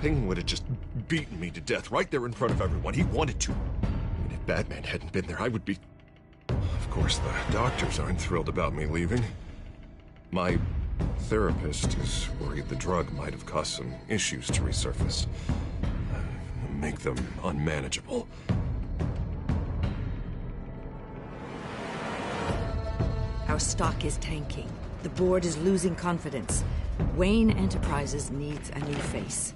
anything, would have just beaten me to death right there in front of everyone. He wanted to. And if Batman hadn't been there, I would be... Of course, the doctors aren't thrilled about me leaving. My therapist is worried the drug might have caused some issues to resurface. Make them unmanageable. Our stock is tanking. The board is losing confidence. Wayne Enterprises needs a new face.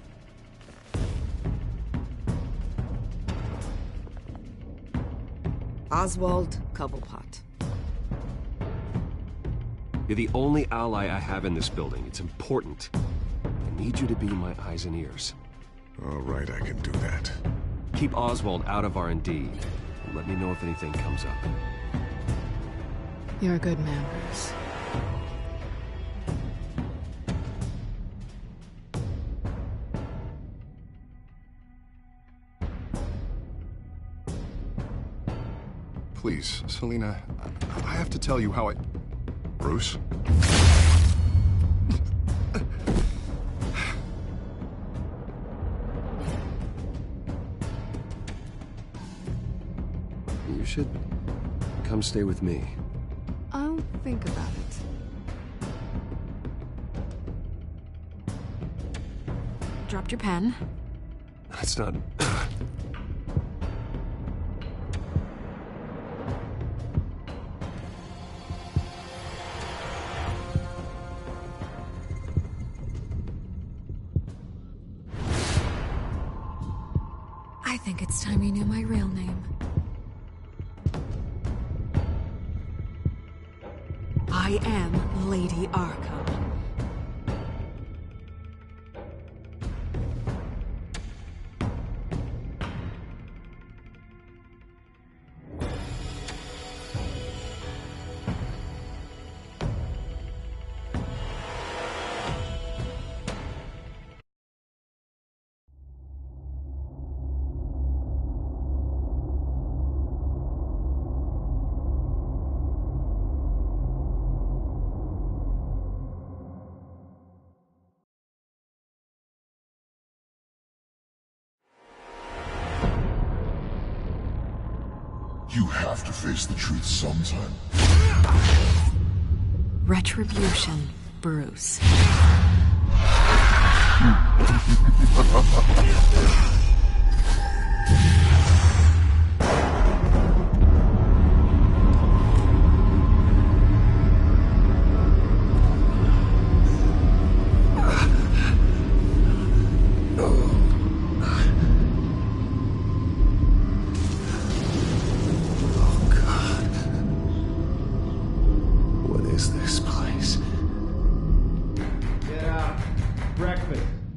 Oswald Cobblepot. You're the only ally I have in this building. It's important. I need you to be my eyes and ears. All right, I can do that. Keep Oswald out of R&D, and let me know if anything comes up. You're a good man, Bruce. Please, Selina, I have to tell you how I... Bruce? You should come stay with me. I'll think about it. Dropped your pen. That's not... I think it's time you knew my real name. I am Lady Arkham. You have to face the truth sometime. Retribution, Bruce.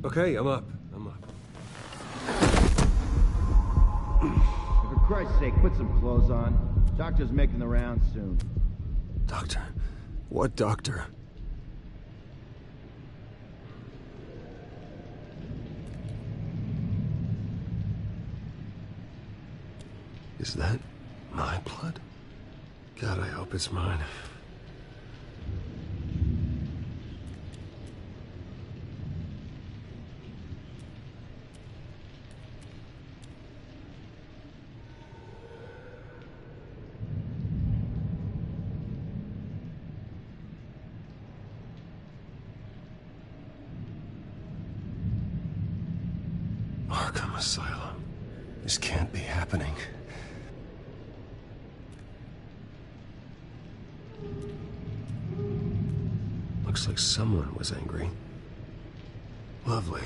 Okay, I'm up. For Christ's sake, put some clothes on. Doctor's making the rounds soon. Doctor? What doctor? Is that my blood? God, I hope it's mine. Arkham Asylum. This can't be happening. Looks like someone was angry. Lovely.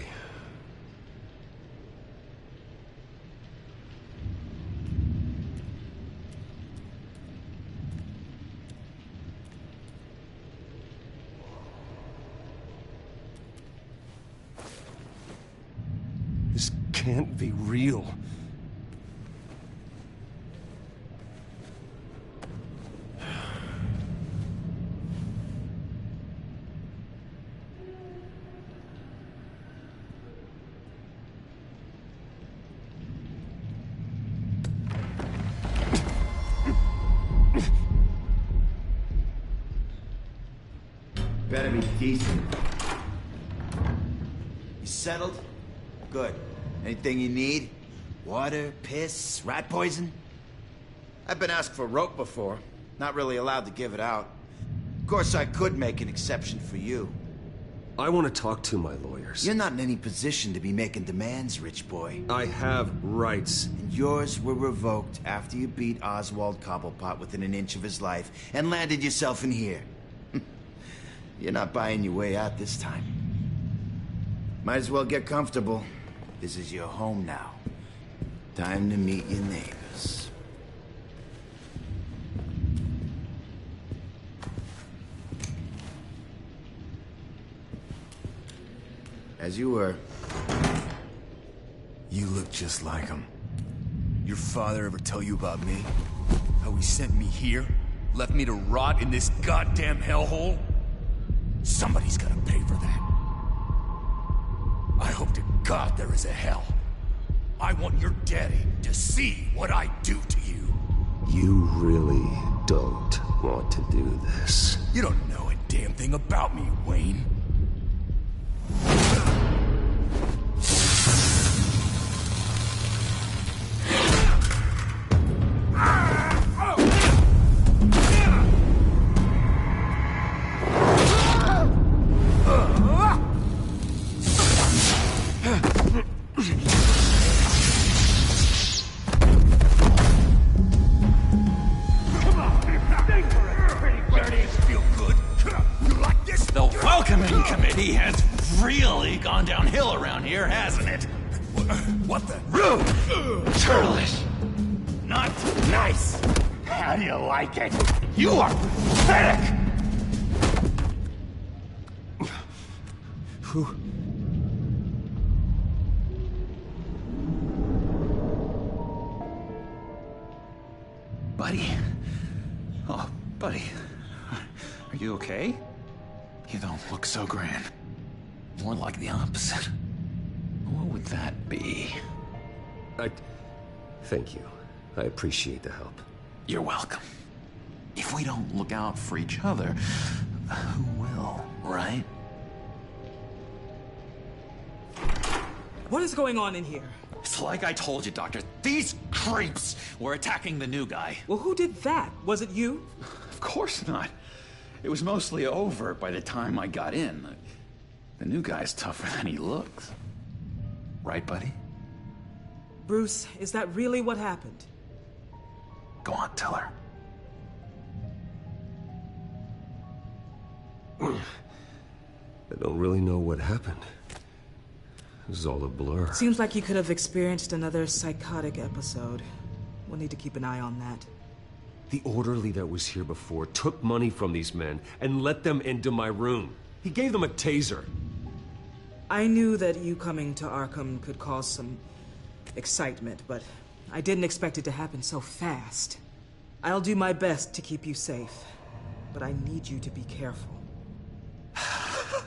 This can't be real. Better be decent. You settled? Good. Anything you need? Water, piss, rat poison? I've been asked for rope before. Not really allowed to give it out. Of course, I could make an exception for you. I want to talk to my lawyers. You're not in any position to be making demands, rich boy. I have rights. And yours were revoked after you beat Oswald Cobblepot within an inch of his life and landed yourself in here. You're not buying your way out this time. Might as well get comfortable. This is your home now. Time to meet your neighbors. As you were. You look just like him. Your father ever tell you about me? How he sent me here? Left me to rot in this goddamn hellhole? Somebody's gotta pay for that. I hope to God there is a hell. I want your daddy to see what I do to you. You really don't want to do this. You don't know a damn thing about me, Wayne. What the? Rude! Churlish! Not nice! How do you like it? You are pathetic! Buddy? Oh, buddy. Are you okay? You don't look so grand. More like the opposite. What would that be? Thank you. I appreciate the help. You're welcome. If we don't look out for each other, who will, right? What is going on in here? It's like I told you, Doctor. These creeps were attacking the new guy. Well, who did that? Was it you? Of course not. It was mostly over by the time I got in. The new guy's tougher than he looks. Right, buddy? Bruce, is that really what happened? Go on, tell her. I don't really know what happened. This is all a blur. Seems like you could have experienced another psychotic episode. We'll need to keep an eye on that. The orderly that was here before took money from these men and let them into my room. He gave them a taser. I knew that you coming to Arkham could cause some excitement, but I didn't expect it to happen so fast. I'll do my best to keep you safe, but I need you to be careful.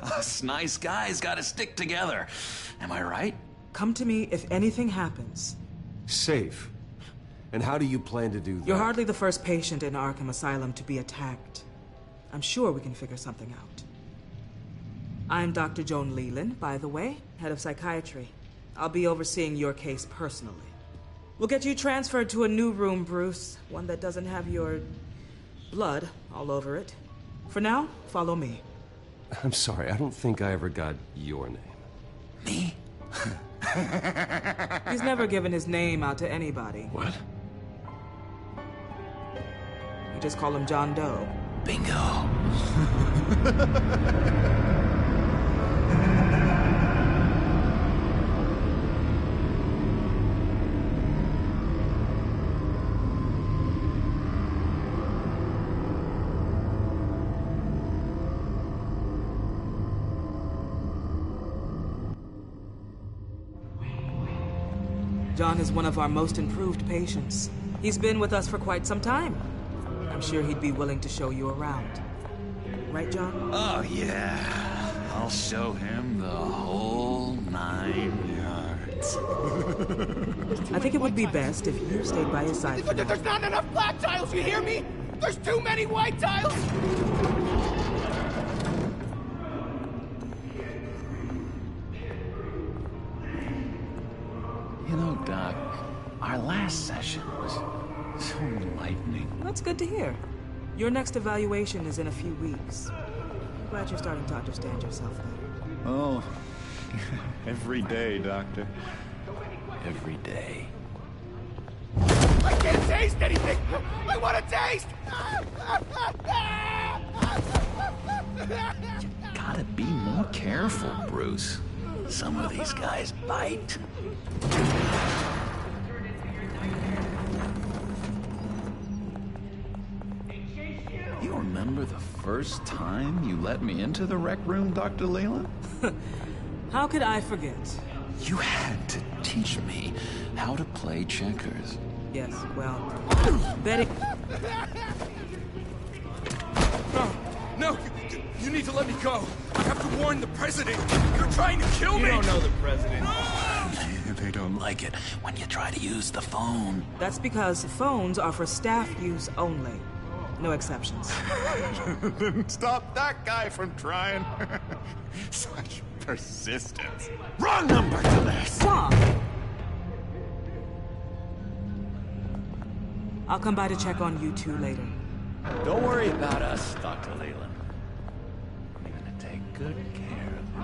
Us nice guys gotta stick together. Am I right? Come to me if anything happens. Safe? And how do you plan to do that? You're hardly the first patient in Arkham Asylum to be attacked. I'm sure we can figure something out. I'm Dr. Joan Leland, by the way, head of psychiatry. I'll be overseeing your case personally. We'll get you transferred to a new room, Bruce. One that doesn't have your blood all over it. For now, follow me. I'm sorry, I don't think I ever got your name. Me? He's never given his name out to anybody. What? You just call him John Doe. Bingo. John is one of our most improved patients. He's been with us for quite some time. I'm sure he'd be willing to show you around. Right, John? Oh, yeah. I'll show him the whole 9 yards. I think it would be best if you stayed by his side. But there's not enough black tiles, you hear me? There's too many white tiles! last session was so enlightening. That's good to hear. Your next evaluation is in a few weeks. I'm glad you're starting to understand yourself better. Oh, every day, Doctor. Every day. I can't taste anything! I want to taste! You gotta be more careful, Bruce. Some of these guys bite. You remember the first time you let me into the rec room, Dr. Leland? How could I forget? You had to teach me how to play checkers. Yes, well, Betty... No! You need to let me go! I have to warn the president! You're trying to kill me! You don't know the president. They don't like it when you try to use the phone. That's because phones are for staff use only. No exceptions. Then stop that guy from trying. Such persistence. Wrong number to this! Stop! I'll come by to check on you two later. Don't worry about us, Dr. Leland. I'm gonna take good care of you.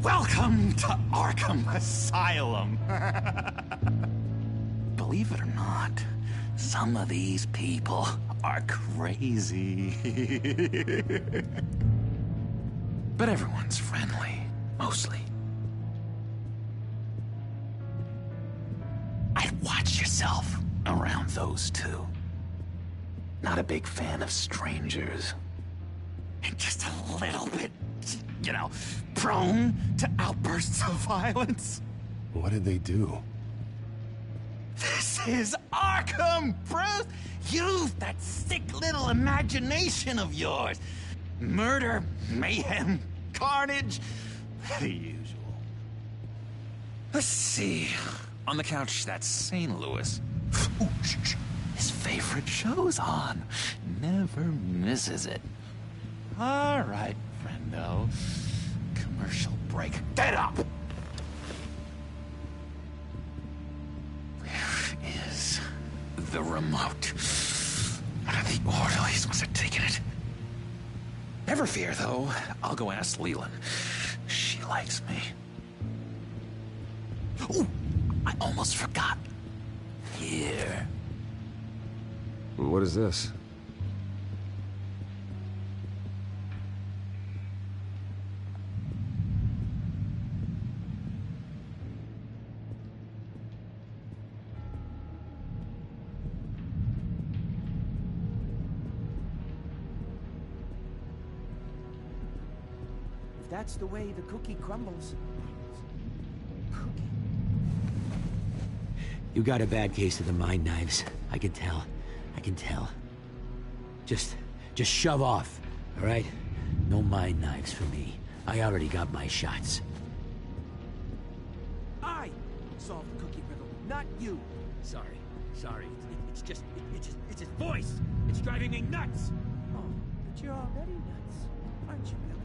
Welcome to Arkham Asylum. Believe it or not, some of these people are crazy. But everyone's friendly, mostly. I'd watch yourself around those two. Not a big fan of strangers. And just a little bit, you know, prone to outbursts of violence. What did they do? This is Arkham, Bruce! Use that sick little imagination of yours. Murder, mayhem, carnage, the usual. Let's see. On the couch, that's St. Louis. Ooh, shh. His favorite show's on. Never misses it. All right, friendo. Commercial break. Get up! Where is the remote? One of the orderlies must have taken it. Never fear, though. I'll go ask Leland. She likes me. Ooh, I almost forgot. Here. What is this? If that's the way the cookie crumbles. You got a bad case of the mind knives. I can tell. I can tell. Just shove off, all right? No mind knives for me. I already got my shots. I solved the cookie riddle, not you. Sorry. It's just his voice. It's driving me nuts. Oh, but you're already nuts, aren't you, Billy?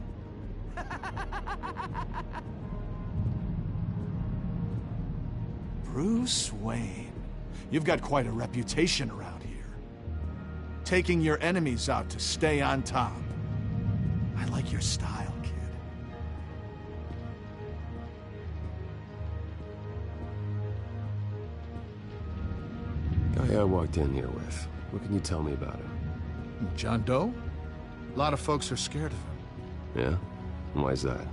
Bruce Wayne. You've got quite a reputation around here. Taking your enemies out to stay on top. I like your style, kid. Guy I walked in here with. What can you tell me about him? John Doe? A lot of folks are scared of him. Yeah? And why is that?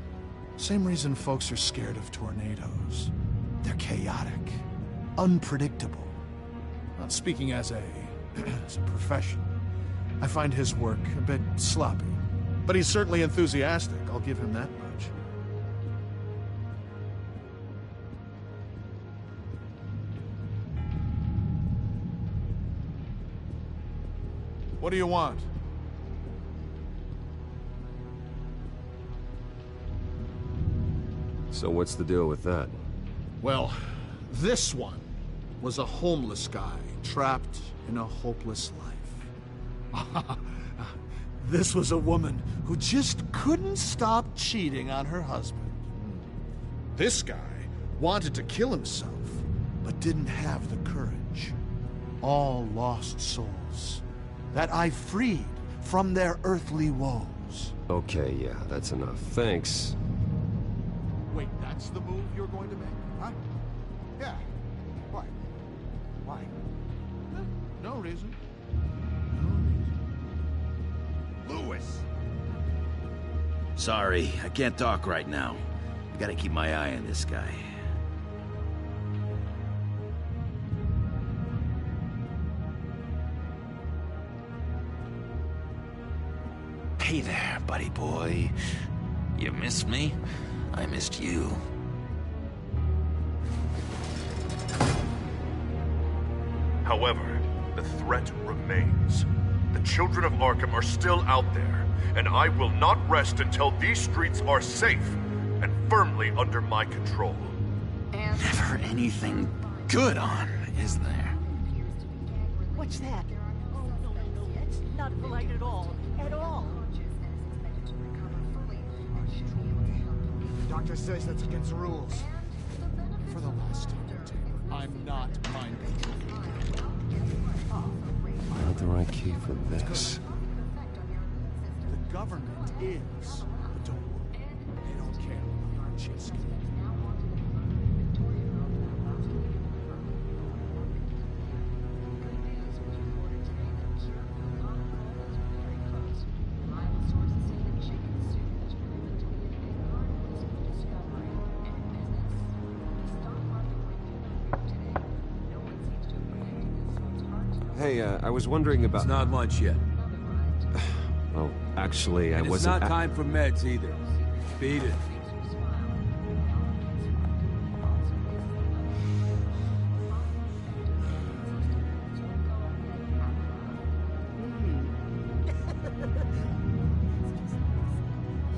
Same reason folks are scared of tornadoes. They're chaotic, unpredictable. Not speaking as a professional, I find his work a bit sloppy. But he's certainly enthusiastic, I'll give him that much. What do you want? So what's the deal with that? Well, this one was a homeless guy trapped in a hopeless life. This was a woman who just couldn't stop cheating on her husband. This guy wanted to kill himself, but didn't have the courage. All lost souls that I freed from their earthly woes. Okay, yeah, that's enough. Thanks. Wait, that's the move you're going to make, huh? Yeah. Why? Why? No reason. Louis! Sorry, I can't talk right now. I gotta keep my eye on this guy. Hey there, buddy boy. You missed me? I missed you. However, the threat remains. The children of Arkham are still out there, and I will not rest until these streets are safe and firmly under my control. Never anything good on, is there? What's that? It's not polite at all. At all. The doctor says that's against the rules. For the last time, Taylor, I'm not mind control. Not the right key for this. The government is, but don't worry, they don't care about our Chinsky. Hey, I was wondering about... It's not lunch yet. Well, actually, I wasn't... It's not time for meds either. Beat it.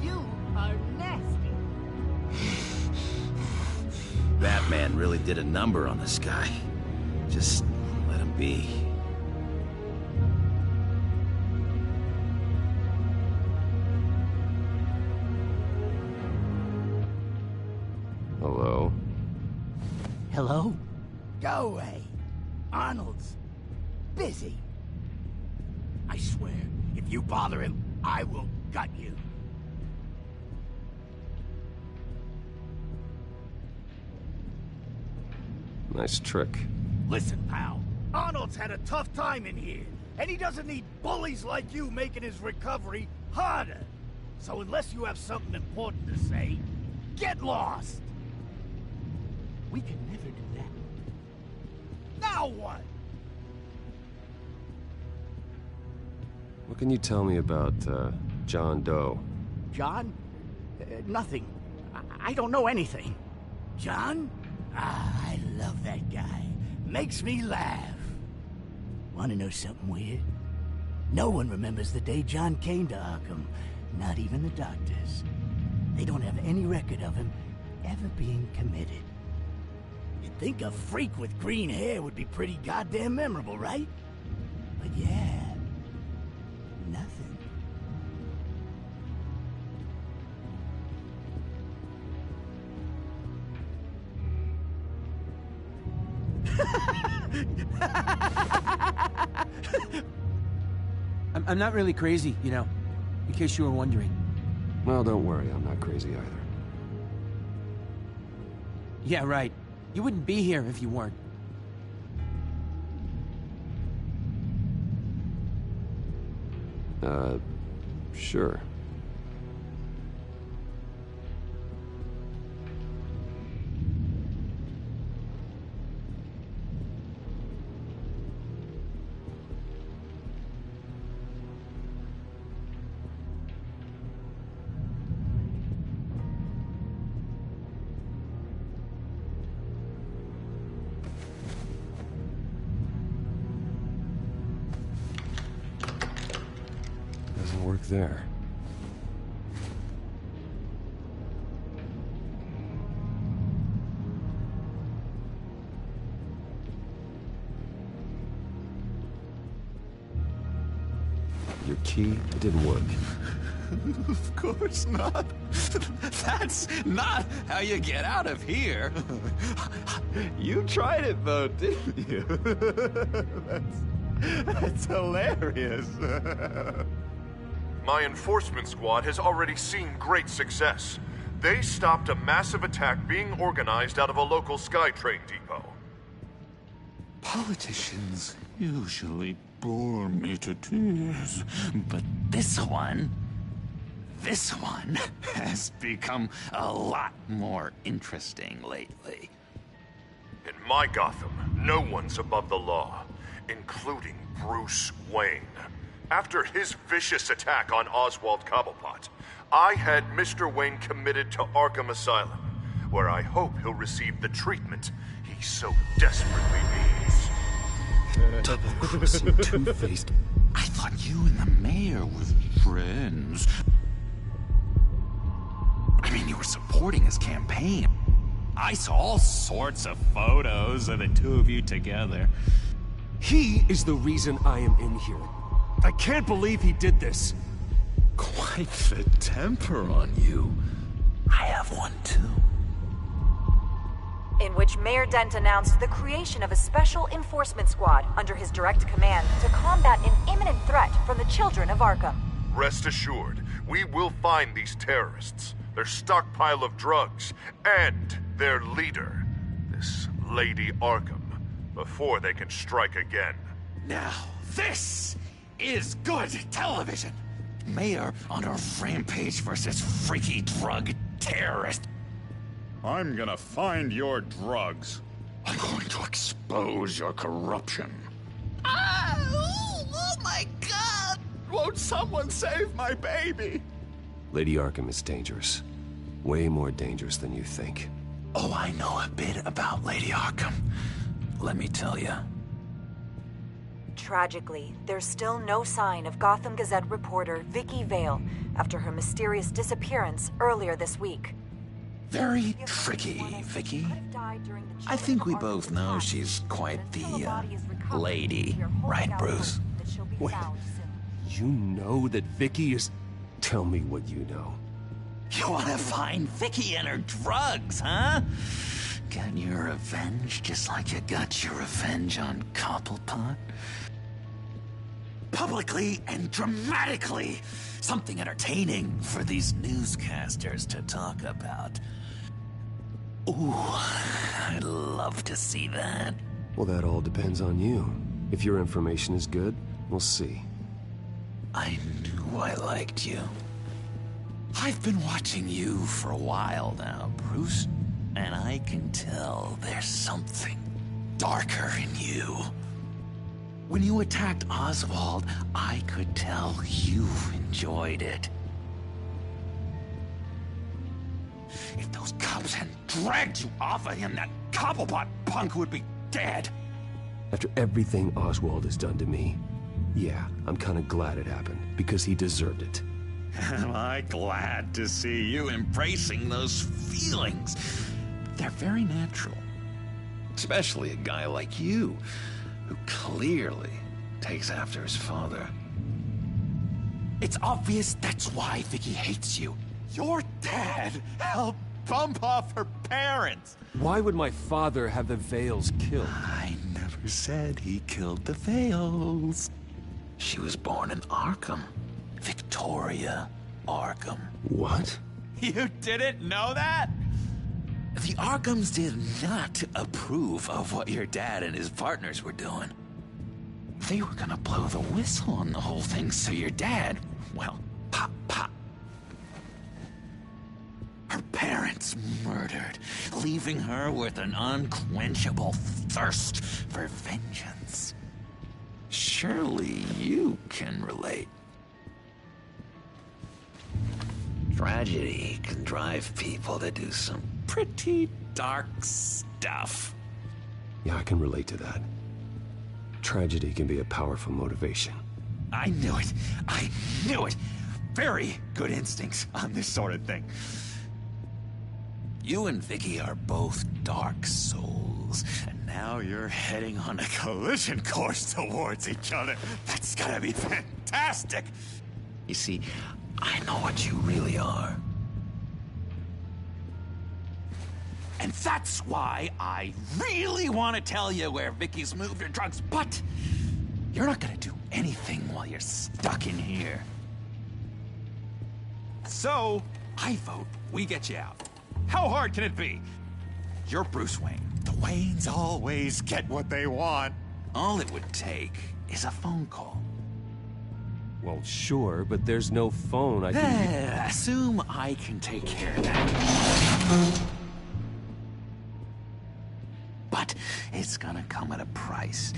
You are nasty. Batman really did a number on this guy. Just let him be. Hello? Hello? Go away. Arnold's busy. I swear, if you bother him, I will gut you. Nice trick. Listen, pal. Arnold's had a tough time in here, and he doesn't need bullies like you making his recovery harder. So unless you have something important to say, get lost. We can never do that. Now what? What can you tell me about, John Doe? John? Nothing. I don't know anything. John? Ah, I love that guy. Makes me laugh. Want to know something weird? No one remembers the day John came to Arkham. Not even the doctors. They don't have any record of him ever being committed. You'd think a freak with green hair would be pretty goddamn memorable, right? But yeah, nothing. I'm not really crazy, you know, in case you were wondering. Well, don't worry, I'm not crazy either. Yeah, right. You wouldn't be here if you weren't. Sure. work there. Your key, it didn't work. Of course not. That's not how you get out of here. You tried it though, didn't you? That's hilarious. My enforcement squad has already seen great success. They stopped a massive attack being organized out of a local SkyTrain depot. Politicians usually bore me to tears, but this one has become a lot more interesting lately. In my Gotham, no one's above the law, including Bruce Wayne. After his vicious attack on Oswald Cobblepot, I had Mr. Wayne committed to Arkham Asylum, where I hope he'll receive the treatment he so desperately needs. Double-crossing, two-faced. I thought you and the mayor were friends. I mean, you were supporting his campaign. I saw all sorts of photos of the two of you together. He is the reason I am in here. I can't believe he did this. Quite the temper on you. I have one too. In which Mayor Dent announced the creation of a special enforcement squad under his direct command to combat an imminent threat from the children of Arkham. Rest assured, we will find these terrorists, their stockpile of drugs, and their leader, this Lady Arkham, before they can strike again. Now, this is good television. Mayor on a rampage versus freaky drug terrorist. I'm gonna find your drugs. I'm going to expose your corruption. Oh my God! Won't someone save my baby? Lady Arkham is dangerous. Way more dangerous than you think. Oh, I know a bit about Lady Arkham. Let me tell you. Tragically, there's still no sign of Gotham Gazette reporter Vicky Vale after her mysterious disappearance earlier this week. Very tricky, Vicky. I think we both know she's quite the, lady, right, Bruce? Wait, you know that Vicky is... Tell me what you know. You wanna find Vicky and her drugs, huh? Get your revenge just like you got your revenge on Cobblepot? Publicly and dramatically! Something entertaining for these newscasters to talk about. Ooh, I'd love to see that. Well, that all depends on you. If your information is good, we'll see. I knew I liked you. I've been watching you for a while now, Bruce, and I can tell there's something darker in you. When you attacked Oswald, I could tell you enjoyed it. If those cops hadn't dragged you off of him, that Cobblepot punk would be dead. After everything Oswald has done to me, yeah, I'm kinda glad it happened, because he deserved it. Am I glad to see you embracing those feelings? They're very natural. Especially a guy like you, who clearly takes after his father. It's obvious that's why Vicky hates you. Your dad helped bump off her parents. Why would my father have the Vales killed? I never said he killed the Vales. She was born in Arkham. Victoria Arkham. What? You didn't know that? The Arkhams did not approve of what your dad and his partners were doing. They were gonna blow the whistle on the whole thing, so your dad, well, pop, pop. Her parents murdered, leaving her with an unquenchable thirst for vengeance. Surely you can relate. Tragedy can drive people to do some pretty dark stuff. Yeah, I can relate to that. Tragedy can be a powerful motivation. I knew it. I knew it. Very good instincts on this sort of thing. You and Vicky are both dark souls, and now you're heading on a collision course towards each other. That's gotta be fantastic! You see, I know what you really are. And that's why I really want to tell you where Vicky's moved her drugs, but you're not gonna do anything while you're stuck in here. So, I vote we get you out. How hard can it be? You're Bruce Wayne. The Waynes always get what they want. All it would take is a phone call. Well, sure, but there's no phone. I can... Assume I can take care of that. But it's gonna come at a price.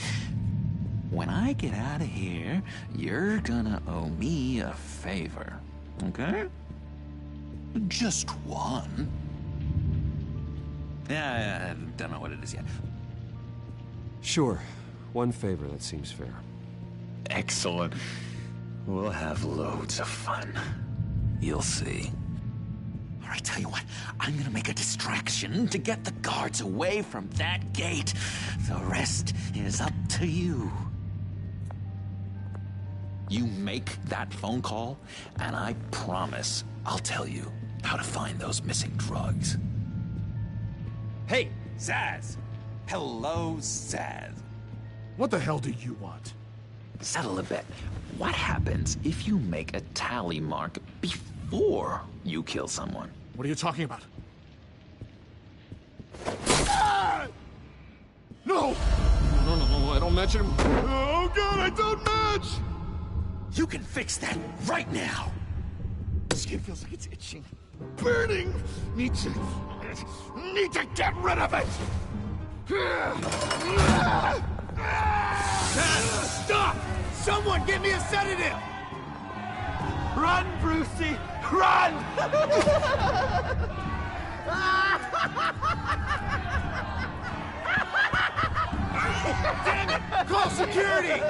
When I get out of here, you're gonna owe me a favor, okay? Just one. Yeah, I don't know what it is yet. Sure. One favor, that seems fair. Excellent. We'll have loads of fun. You'll see. All right, tell you what. I'm gonna make a distraction to get the guards away from that gate. The rest is up to you. You make that phone call, and I promise I'll tell you how to find those missing drugs. Hey, Zsasz! Hello, Zsasz. What the hell do you want? Settle a bet. What happens if you make a tally mark before you kill someone? What are you talking about? No! No, I don't match him. Oh god, I don't match! You can fix that right now! Skin feels like it's itching. Burning! Need to get rid of it! Stop! Someone get me a sedative! Run, Brucey! Run! Damn it! Call security!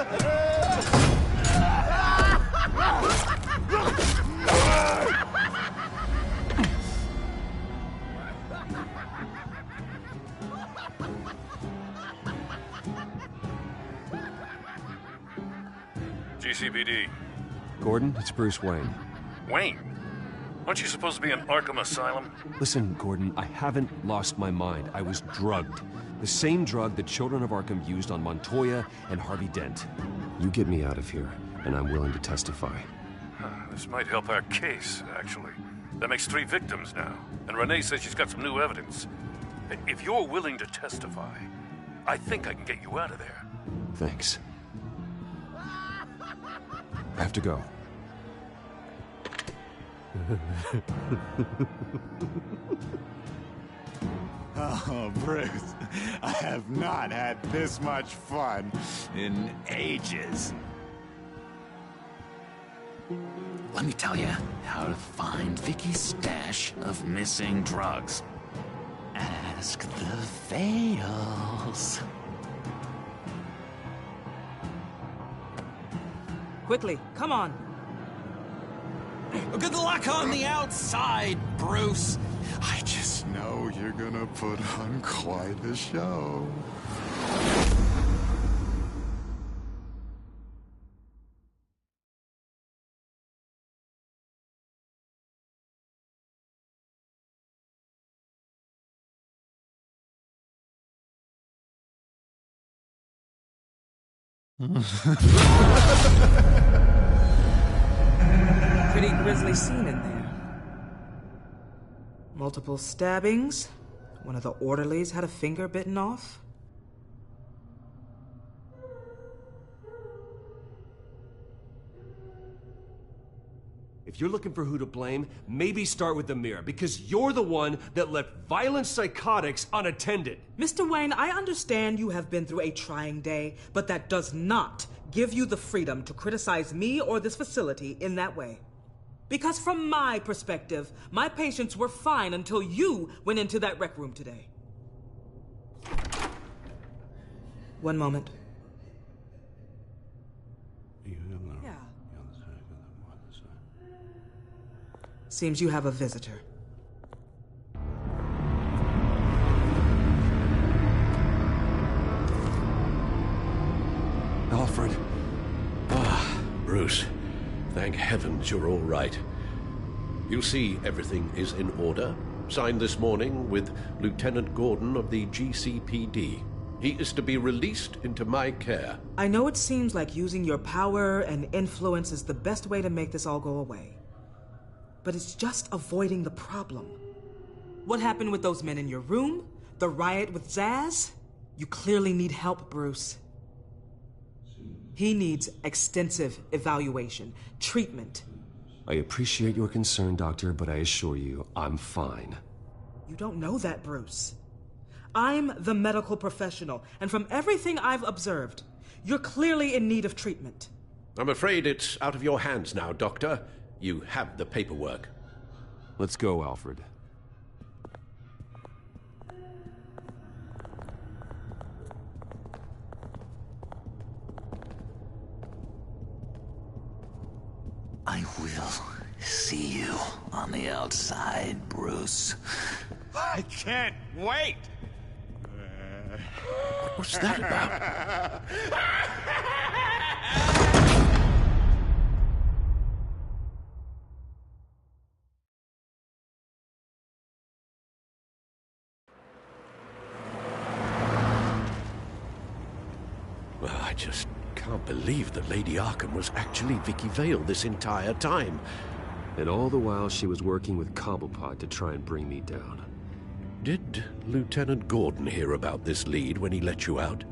GCPD. Gordon, it's Bruce Wayne. Wayne? Aren't you supposed to be in Arkham Asylum? Listen, Gordon, I haven't lost my mind. I was drugged. The same drug the children of Arkham used on Montoya and Harvey Dent. You get me out of here, and I'm willing to testify. This might help our case, actually. That makes 3 victims now, and Renee says she's got some new evidence. If you're willing to testify, I think I can get you out of there. Thanks. I have to go. Oh, Bruce, I have not had this much fun in ages. Let me tell you how to find Vicky's stash of missing drugs. Ask the Vales. Quickly, come on. Good luck on the outside, Bruce. I just know you're gonna put on quite a show. Pretty grisly scene in there. Multiple stabbings. One of the orderlies had a finger bitten off. If you're looking for who to blame, maybe start with the mirror, because you're the one that left violent psychotics unattended. Mr. Wayne, I understand you have been through a trying day, but that does not give you the freedom to criticize me or this facility in that way. Because from my perspective, my patients were fine until you went into that rec room today. One moment. Yeah. Seems you have a visitor. Alfred. Ah, Bruce. Thank heavens you're all right. You see, everything is in order. Signed this morning with Lieutenant Gordon of the GCPD. He is to be released into my care. I know it seems like using your power and influence is the best way to make this all go away. But it's just avoiding the problem. What happened with those men in your room? The riot with Zsasz? You clearly need help, Bruce. He needs extensive evaluation, treatment. I appreciate your concern, Doctor, but I assure you, I'm fine. You don't know that, Bruce. I'm the medical professional, and from everything I've observed, you're clearly in need of treatment. I'm afraid it's out of your hands now, Doctor. You have the paperwork. Let's go, Alfred. I will see you on the outside, Bruce. I can't wait! What's that about? Well, I just can't believe that Lady Arkham was actually Vicky Vale this entire time. And all the while she was working with Cobblepot to try and bring me down. Did Lieutenant Gordon hear about this lead when he let you out?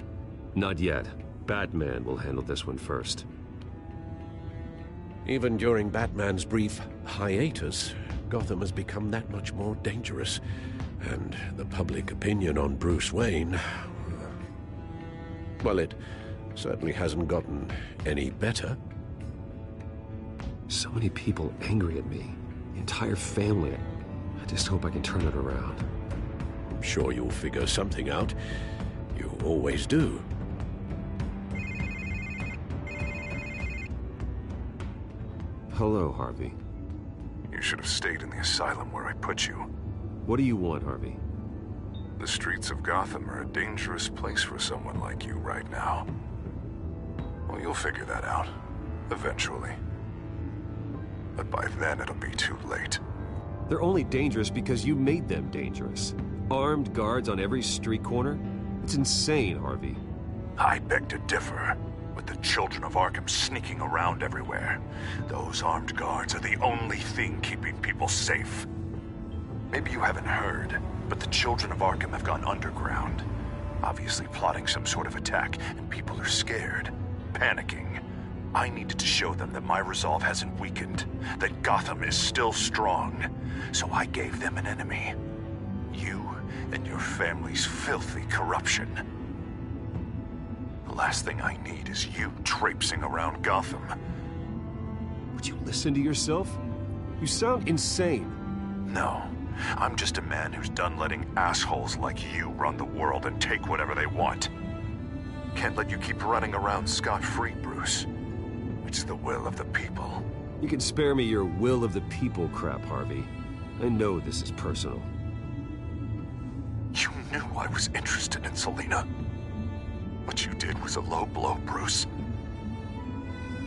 Not yet. Batman will handle this one first. Even during Batman's brief hiatus, Gotham has become that much more dangerous. And the public opinion on Bruce Wayne... well, it certainly hasn't gotten any better. So many people angry at me. The entire family. I just hope I can turn it around. I'm sure you'll figure something out. You always do. Hello, Harvey. You should have stayed in the asylum where I put you. What do you want, Harvey? The streets of Gotham are a dangerous place for someone like you right now. Well, you'll figure that out. Eventually. But by then, it'll be too late. They're only dangerous because you made them dangerous. Armed guards on every street corner? It's insane, Harvey. I beg to differ. With the children of Arkham sneaking around everywhere, those armed guards are the only thing keeping people safe. Maybe you haven't heard, but the children of Arkham have gone underground. Obviously plotting some sort of attack, and people are scared, panicking. I needed to show them that my resolve hasn't weakened, that Gotham is still strong. So I gave them an enemy. You and your family's filthy corruption. The last thing I need is you traipsing around Gotham. Would you listen to yourself? You sound insane. No. I'm just a man who's done letting assholes like you run the world and take whatever they want. Can't let you keep running around scot-free, Bruce. It's the will of the people. You can spare me your will of the people crap, Harvey. I know this is personal. You knew I was interested in Selina. What you did was a low blow, Bruce.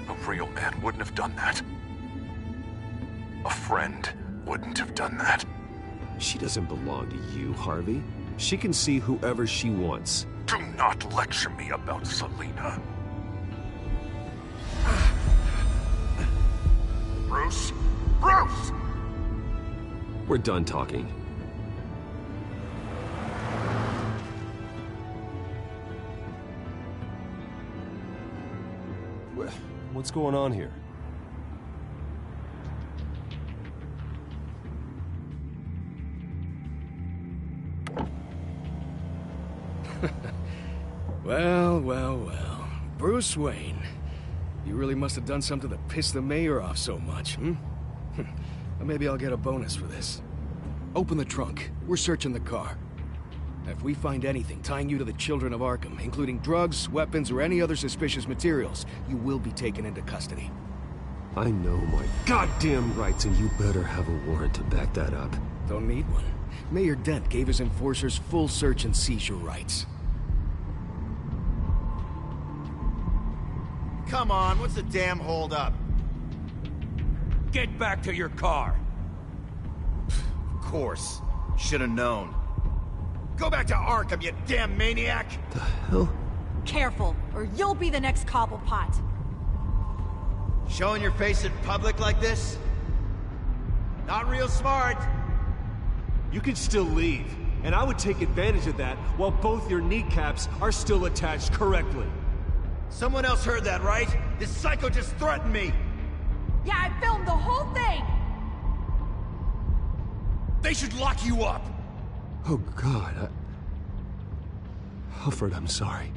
A real man wouldn't have done that. A friend wouldn't have done that. She doesn't belong to you, Harvey. She can see whoever she wants. Do not lecture me about Selina. Bruce? Bruce! We're done talking. What's going on here? Well. Bruce Wayne. You really must have done something to piss the mayor off so much, hmm? Maybe I'll get a bonus for this. Open the trunk. We're searching the car. If we find anything tying you to the children of Arkham, including drugs, weapons, or any other suspicious materials, you will be taken into custody. I know my goddamn rights, and you better have a warrant to back that up. Don't need one. Mayor Dent gave his enforcers full search and seizure rights. Come on, what's the damn holdup? Get back to your car! Of course. Should have known. Go back to Arkham, you damn maniac! The hell? Careful, or you'll be the next Cobblepot. Showing your face in public like this? Not real smart. You can still leave, and I would take advantage of that while both your kneecaps are still attached correctly. Someone else heard that, right? This psycho just threatened me! Yeah, I filmed the whole thing! They should lock you up! Oh, God, Alfred, I'm sorry.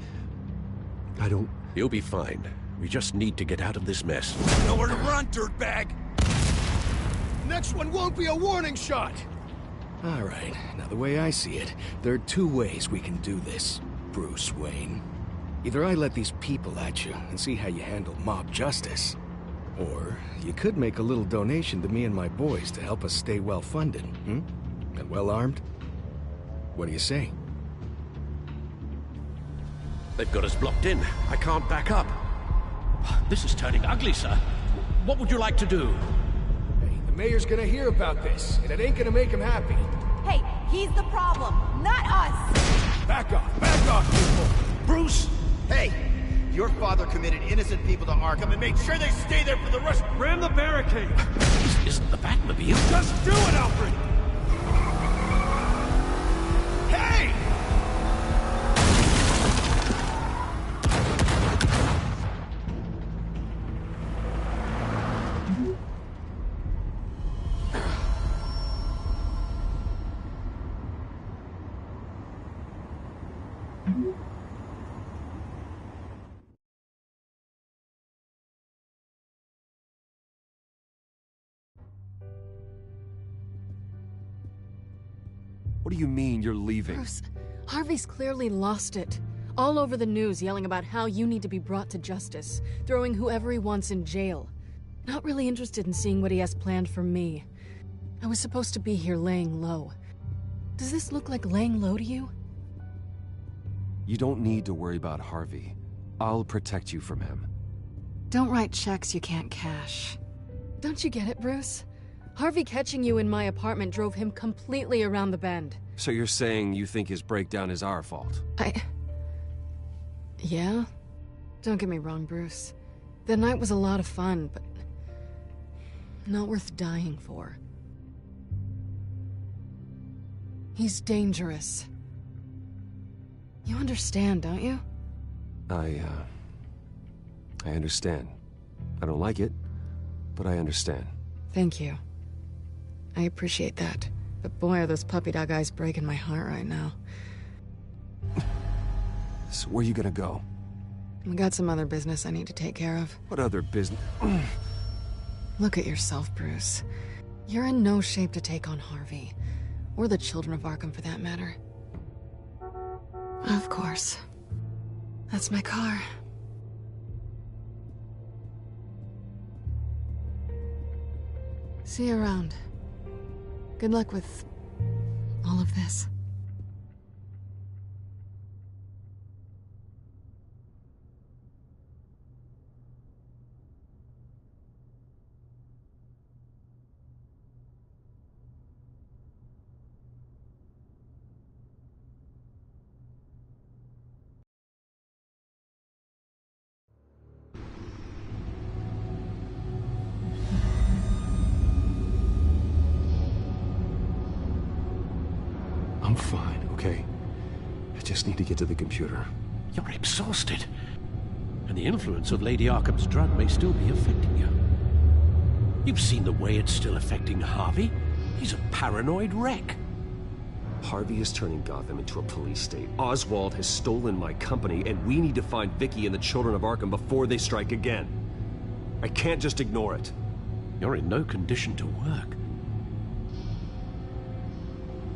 I don't... You'll be fine. We just need to get out of this mess. Nowhere to run, dirtbag! Next one won't be a warning shot! All right, now the way I see it, there are two ways we can do this, Bruce Wayne. Either I let these people at you and see how you handle mob justice, or you could make a little donation to me and my boys to help us stay well-funded, And well-armed? What do you say? They've got us blocked in. I can't back up. This is turning ugly, sir. What would you like to do? Hey, the mayor's gonna hear about this, and it ain't gonna make him happy. Hey, he's the problem, not us! Back off, people! Bruce! Hey! Your father committed innocent people to Arkham and made sure they stay there for the rest— Ram the barricade! This isn't the Batmobile. Just do it, Alfred! Hey! What do you mean you're leaving? Bruce, Harvey's clearly lost it. All over the news yelling about how you need to be brought to justice, throwing whoever he wants in jail. Not really interested in seeing what he has planned for me. I was supposed to be here laying low. Does this look like laying low to you? You don't need to worry about Harvey. I'll protect you from him. Don't write checks you can't cash. Don't you get it, Bruce? Harvey catching you in my apartment drove him completely around the bend. So you're saying you think his breakdown is our fault? Yeah? Don't get me wrong, Bruce. The night was a lot of fun, but not worth dying for. He's dangerous. You understand, don't you? I understand. I don't like it, but I understand. Thank you. I appreciate that. But boy, are those puppy dog eyes breaking my heart right now. So where are you gonna go? I got some other business I need to take care of. What other business? Look at yourself, Bruce. You're in no shape to take on Harvey. Or the children of Arkham, for that matter. Of course. That's my car. See you around. Good luck with all of this. I'm fine, okay? I just need to get to the computer. You're exhausted. And the influence of Lady Arkham's drug may still be affecting you. You've seen the way it's still affecting Harvey. He's a paranoid wreck. Harvey is turning Gotham into a police state. Oswald has stolen my company, and we need to find Vicky and the children of Arkham before they strike again. I can't just ignore it. You're in no condition to work.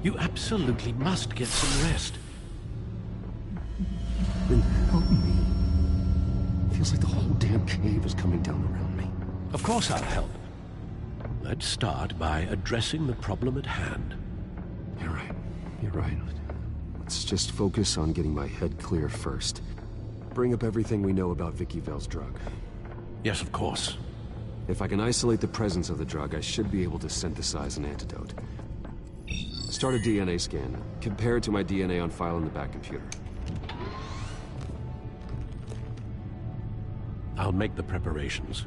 You absolutely must get some rest. Then help me. Feels like the whole damn cave is coming down around me. Of course I'll help. Let's start by addressing the problem at hand. You're right. You're right. Let's just focus on getting my head clear first. Bring up everything we know about Vicky Vale's drug. Yes, of course. If I can isolate the presence of the drug, I should be able to synthesize an antidote. Start a DNA scan. Compare it to my DNA on file in the back computer. I'll make the preparations.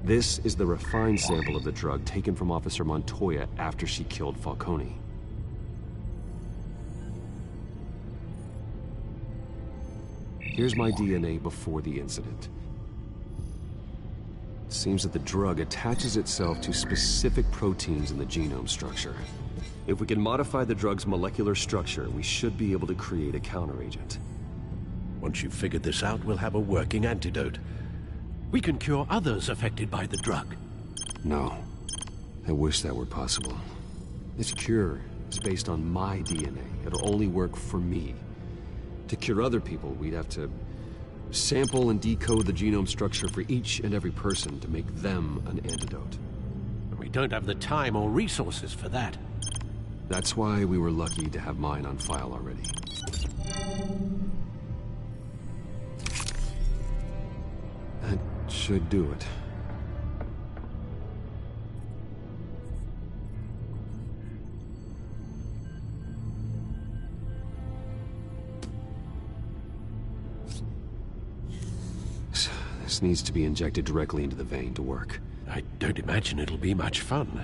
This is the refined sample of the drug taken from Officer Montoya after she killed Falcone. Here's my DNA before the incident. It seems that the drug attaches itself to specific proteins in the genome structure. If we can modify the drug's molecular structure, we should be able to create a counteragent. Once you've figured this out, we'll have a working antidote. We can cure others affected by the drug. No. I wish that were possible. This cure is based on my DNA. It'll only work for me. To cure other people, we'd have to sample and decode the genome structure for each and every person to make them an antidote. We don't have the time or resources for that. That's why we were lucky to have mine on file already. That should do it. This needs to be injected directly into the vein to work. I don't imagine it'll be much fun.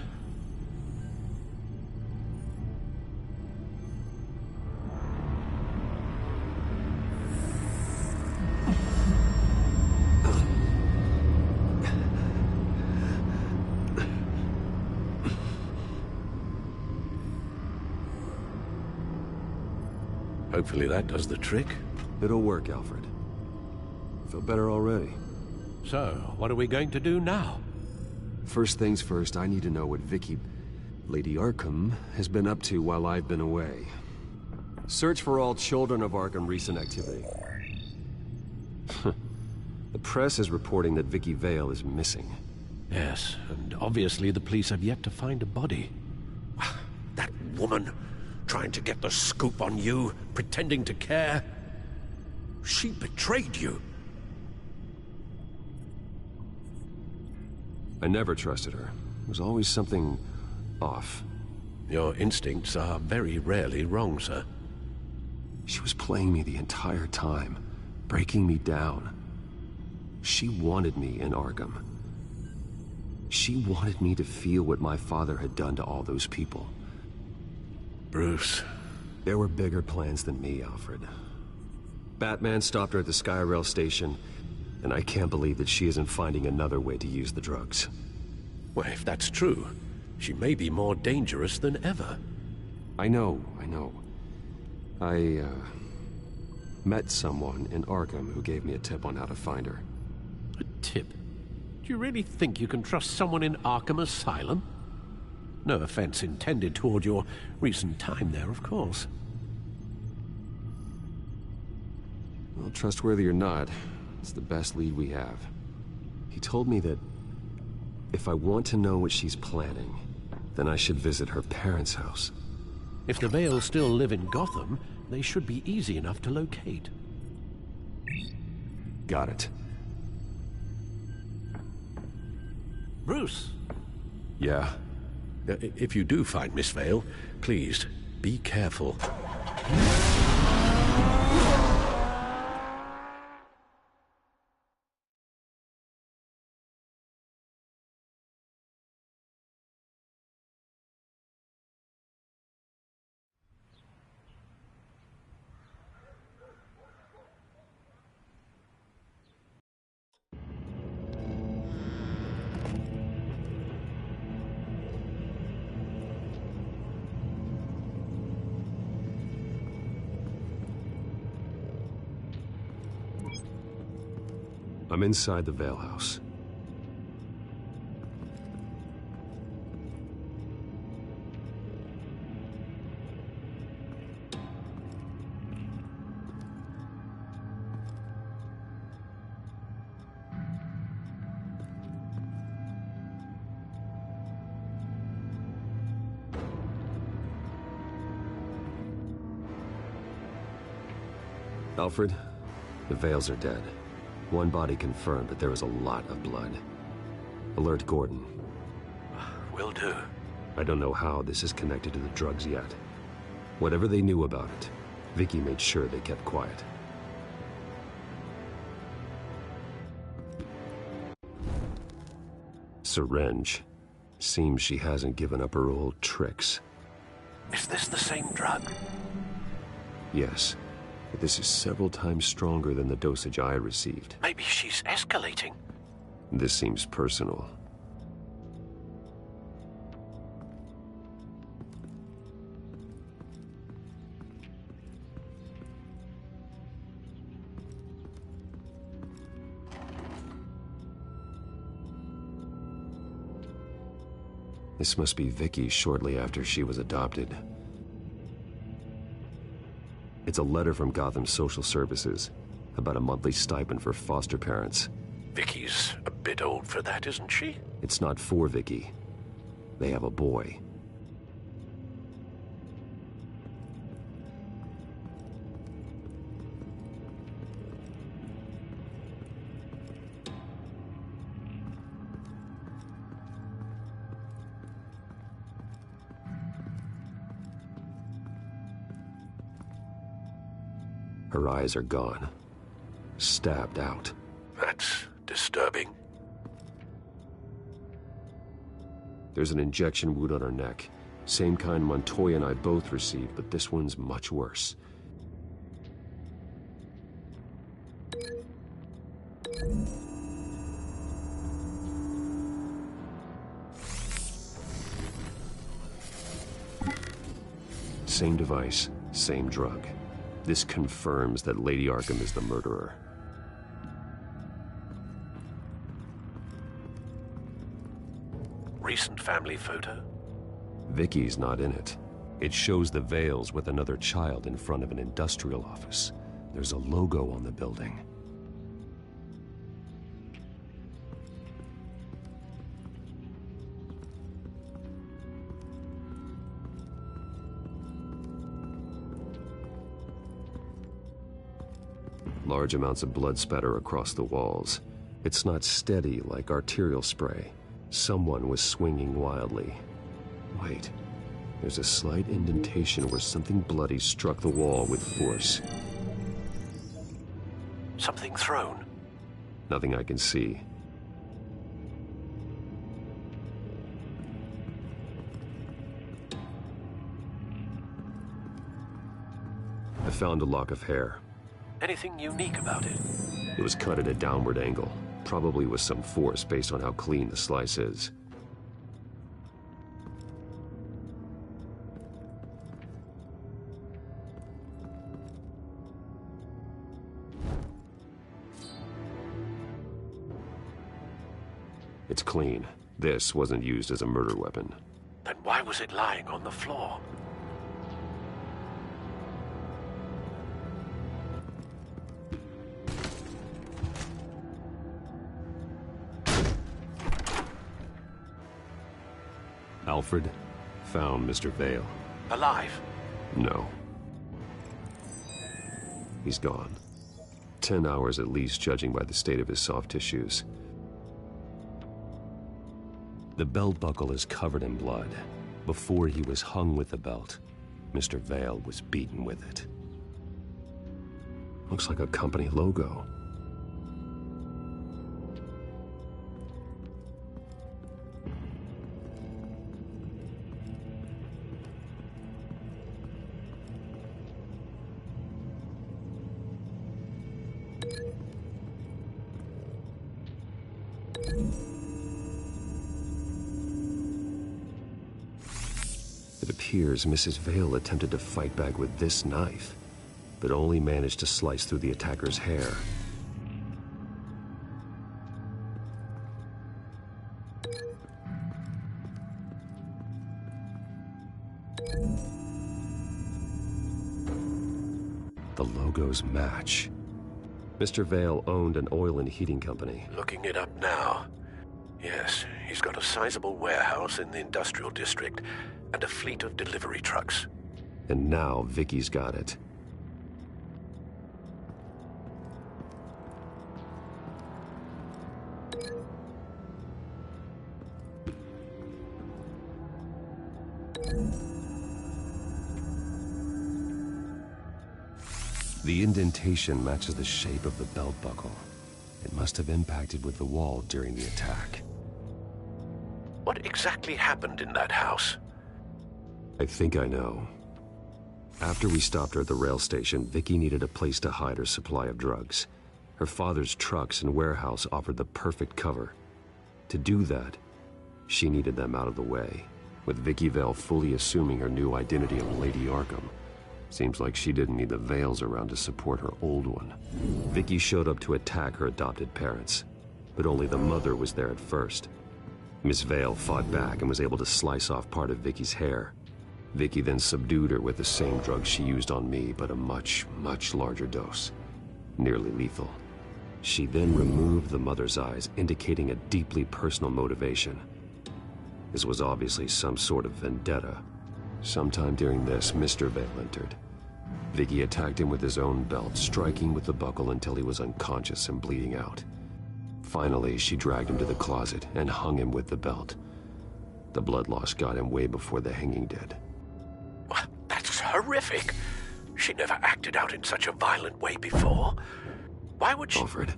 Hopefully that does the trick. It'll work, Alfred. I feel better already. So, what are we going to do now? First things first, I need to know what Vicky, Lady Arkham, has been up to while I've been away. Search for all Children of Arkham recent activity. The press is reporting that Vicky Vale is missing. Yes, and obviously the police have yet to find a body. That woman, trying to get the scoop on you, pretending to care. She betrayed you. I never trusted her. There was always something off. Your instincts are very rarely wrong, sir. She was playing me the entire time, breaking me down. She wanted me in Arkham. She wanted me to feel what my father had done to all those people. Bruce. There were bigger plans than me, Alfred. Batman stopped her at the Skyrail station, and I can't believe that she isn't finding another way to use the drugs. Well, if that's true, she may be more dangerous than ever. I know. I met someone in Arkham who gave me a tip on how to find her. A tip? Do you really think you can trust someone in Arkham Asylum? No offense intended toward your recent time there, of course. Well, trustworthy or not, it's the best lead we have. He told me that if I want to know what she's planning, then I should visit her parents' house. If the Vales still live in Gotham, they should be easy enough to locate. Got it. Bruce! Yeah? If you do find Miss Vale, please, be careful. I'm inside the Vale House. Alfred, the Vales are dead. One body confirmed, but there is a lot of blood. Alert Gordon. Will do. I don't know how this is connected to the drugs yet. Whatever they knew about it, Vicky made sure they kept quiet. Syringe. Seems she hasn't given up her old tricks. Is this the same drug? Yes. But this is several times stronger than the dosage I received. Maybe she's escalating. This seems personal. This must be Vicky shortly after she was adopted. It's a letter from Gotham Social Services about a monthly stipend for foster parents. Vicky's a bit old for that, isn't she? It's not for Vicky. They have a boy. Her eyes are gone. Stabbed out. That's disturbing. There's an injection wound on her neck. Same kind Montoya and I both received, but this one's much worse. Same device, same drug. This confirms that Lady Arkham is the murderer. Recent family photo? Vicky's not in it. It shows the Vales with another child in front of an industrial office. There's a logo on the building. Large amounts of blood spatter across the walls. It's not steady like arterial spray. Someone was swinging wildly. Wait, there's a slight indentation where something bloody struck the wall with force. Something thrown? Nothing I can see. I found a lock of hair. Anything unique about it? It was cut at a downward angle, probably with some force based on how clean the slice is. It's clean. This wasn't used as a murder weapon. Then why was it lying on the floor? Alfred found Mr. Vale. Alive? No. He's gone. 10 hours at least, judging by the state of his soft tissues. The belt buckle is covered in blood. Before he was hung with the belt, Mr. Vale was beaten with it. Looks like a company logo. It appears Mrs. Vale attempted to fight back with this knife, but only managed to slice through the attacker's hair. The logos match. Mr. Vale owned an oil and heating company. Looking it up now. Yes, he's got a sizable warehouse in the industrial district and a fleet of delivery trucks. And now Vicky's got it. The indentation matches the shape of the belt buckle. It must have impacted with the wall during the attack. What exactly happened in that house? I think I know. After we stopped her at the rail station, Vicky needed a place to hide her supply of drugs. Her father's trucks and warehouse offered the perfect cover. To do that, she needed them out of the way, with Vicky Vale fully assuming her new identity of Lady Arkham. Seems like she didn't need the Vales around to support her old one. Vicky showed up to attack her adopted parents, but only the mother was there at first. Miss Vale fought back and was able to slice off part of Vicky's hair. Vicky then subdued her with the same drug she used on me, but a much, much larger dose. Nearly lethal. She then removed the mother's eyes, indicating a deeply personal motivation. This was obviously some sort of vendetta. Sometime during this, Mr. Vale entered. Vicky attacked him with his own belt, striking with the buckle until he was unconscious and bleeding out. Finally, she dragged him to the closet and hung him with the belt. The blood loss got him way before the hanging did. That's horrific. She never acted out in such a violent way before. Why would she... Alfred,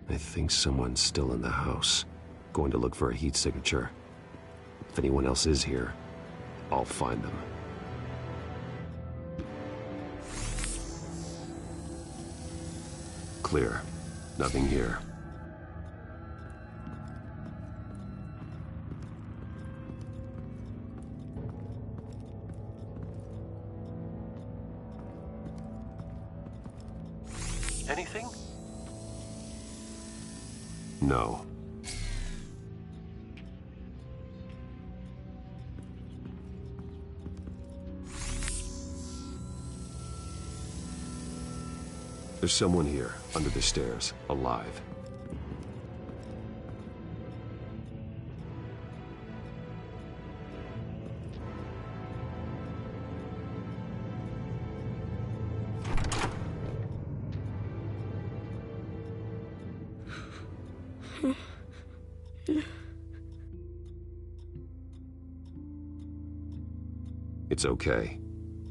I think someone's still in the house. Going to look for a heat signature. If anyone else is here, I'll find them. Clear. Nothing here. Anything? No. There's someone here, under the stairs, alive. It's okay.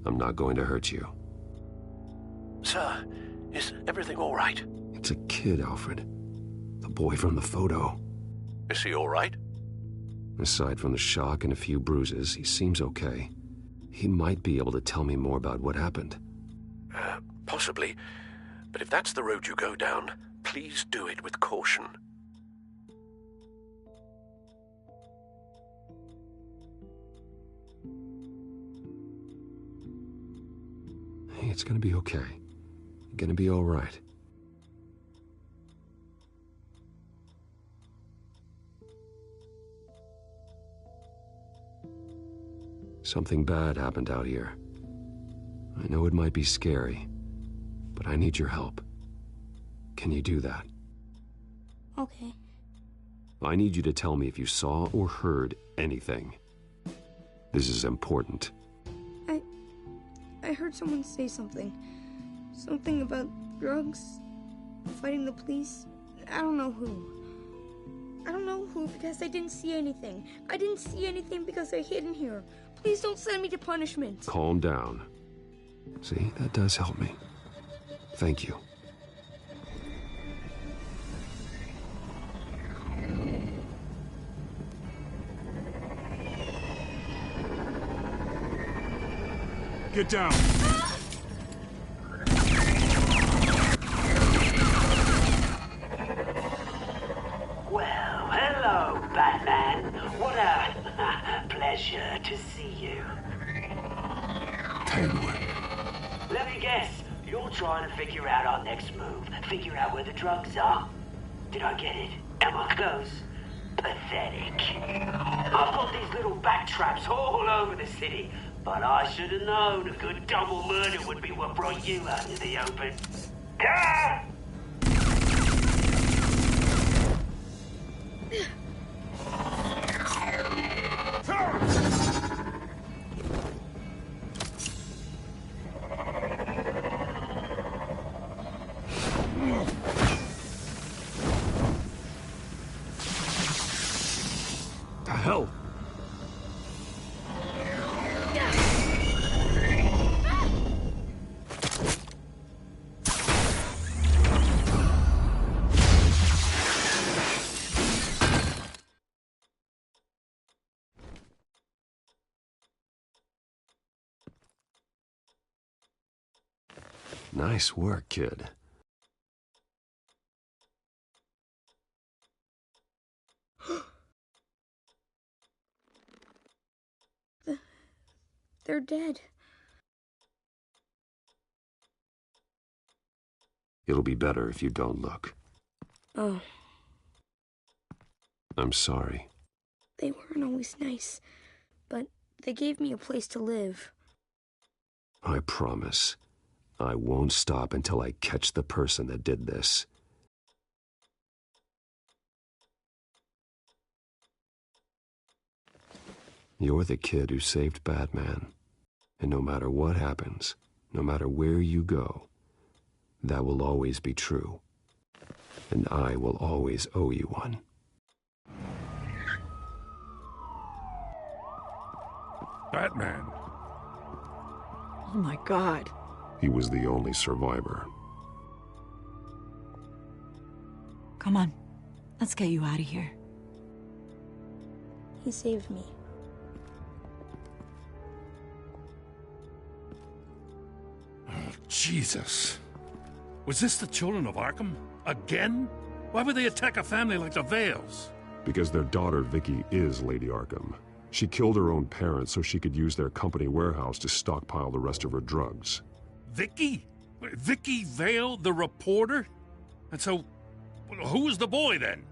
I'm not going to hurt you. Sir, is everything all right? It's a kid, Alfred. The boy from the photo. Is he all right? Aside from the shock and a few bruises, he seems okay. He might be able to tell me more about what happened. Possibly. But if that's the road you go down, please do it with caution. Hey, it's gonna be okay. You're gonna be all right. Something bad happened out here. I know it might be scary, but I need your help. Can you do that? Okay. I need you to tell me if you saw or heard anything. This is important. I heard someone say something. Something about drugs, fighting the police. I don't know who. I don't know who because I didn't see anything. I didn't see anything because I hid in here. Please don't send me to punishment. Calm down. See, that does help me. Thank you. Get down. Well, hello, Batman. What a pleasure to see you. Penguin. Let me guess. You're trying to figure out our next move. Figure out where the drugs are. Did I get it? Am I close? Pathetic. I've got these little bat traps all over the city. But I should have known a good double murder would be what brought you out into the open. Ah! The hell? Nice work, kid. They're dead. It'll be better if you don't look. Oh, I'm sorry. they weren't always nice, but They gave me a place to live. I promise, I won't stop until I catch the person that did this. You're the kid who saved Batman. And no matter what happens, no matter where you go, that will always be true. And I will always owe you one. Batman. Oh my God. He was the only survivor. Come on. Let's get you out of here. He saved me. Oh, Jesus. Was this the children of Arkham? Again? Why would they attack a family like the Vales? Because their daughter, Vicky, is Lady Arkham. She killed her own parents so she could use their company warehouse to stockpile the rest of her drugs. Vicky? Vicky Vale, the reporter? And so, who was the boy then?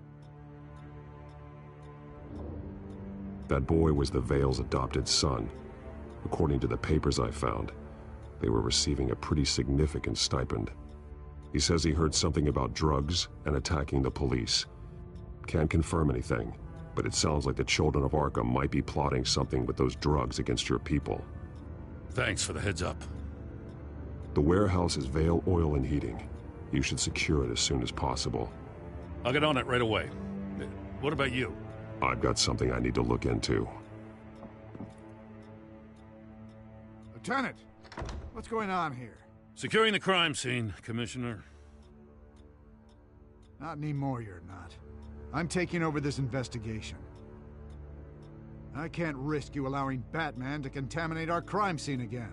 That boy was the Vale's adopted son. According to the papers I found, they were receiving a pretty significant stipend. He says he heard something about drugs and attacking the police. Can't confirm anything, but it sounds like the children of Arkham might be plotting something with those drugs against your people. Thanks for the heads up. The warehouse is Vale Oil and Heating. You should secure it as soon as possible. I'll get on it right away. What about you? I've got something I need to look into. Lieutenant, what's going on here? Securing the crime scene, Commissioner. Not anymore, you're not. I'm taking over this investigation. I can't risk you allowing Batman to contaminate our crime scene again.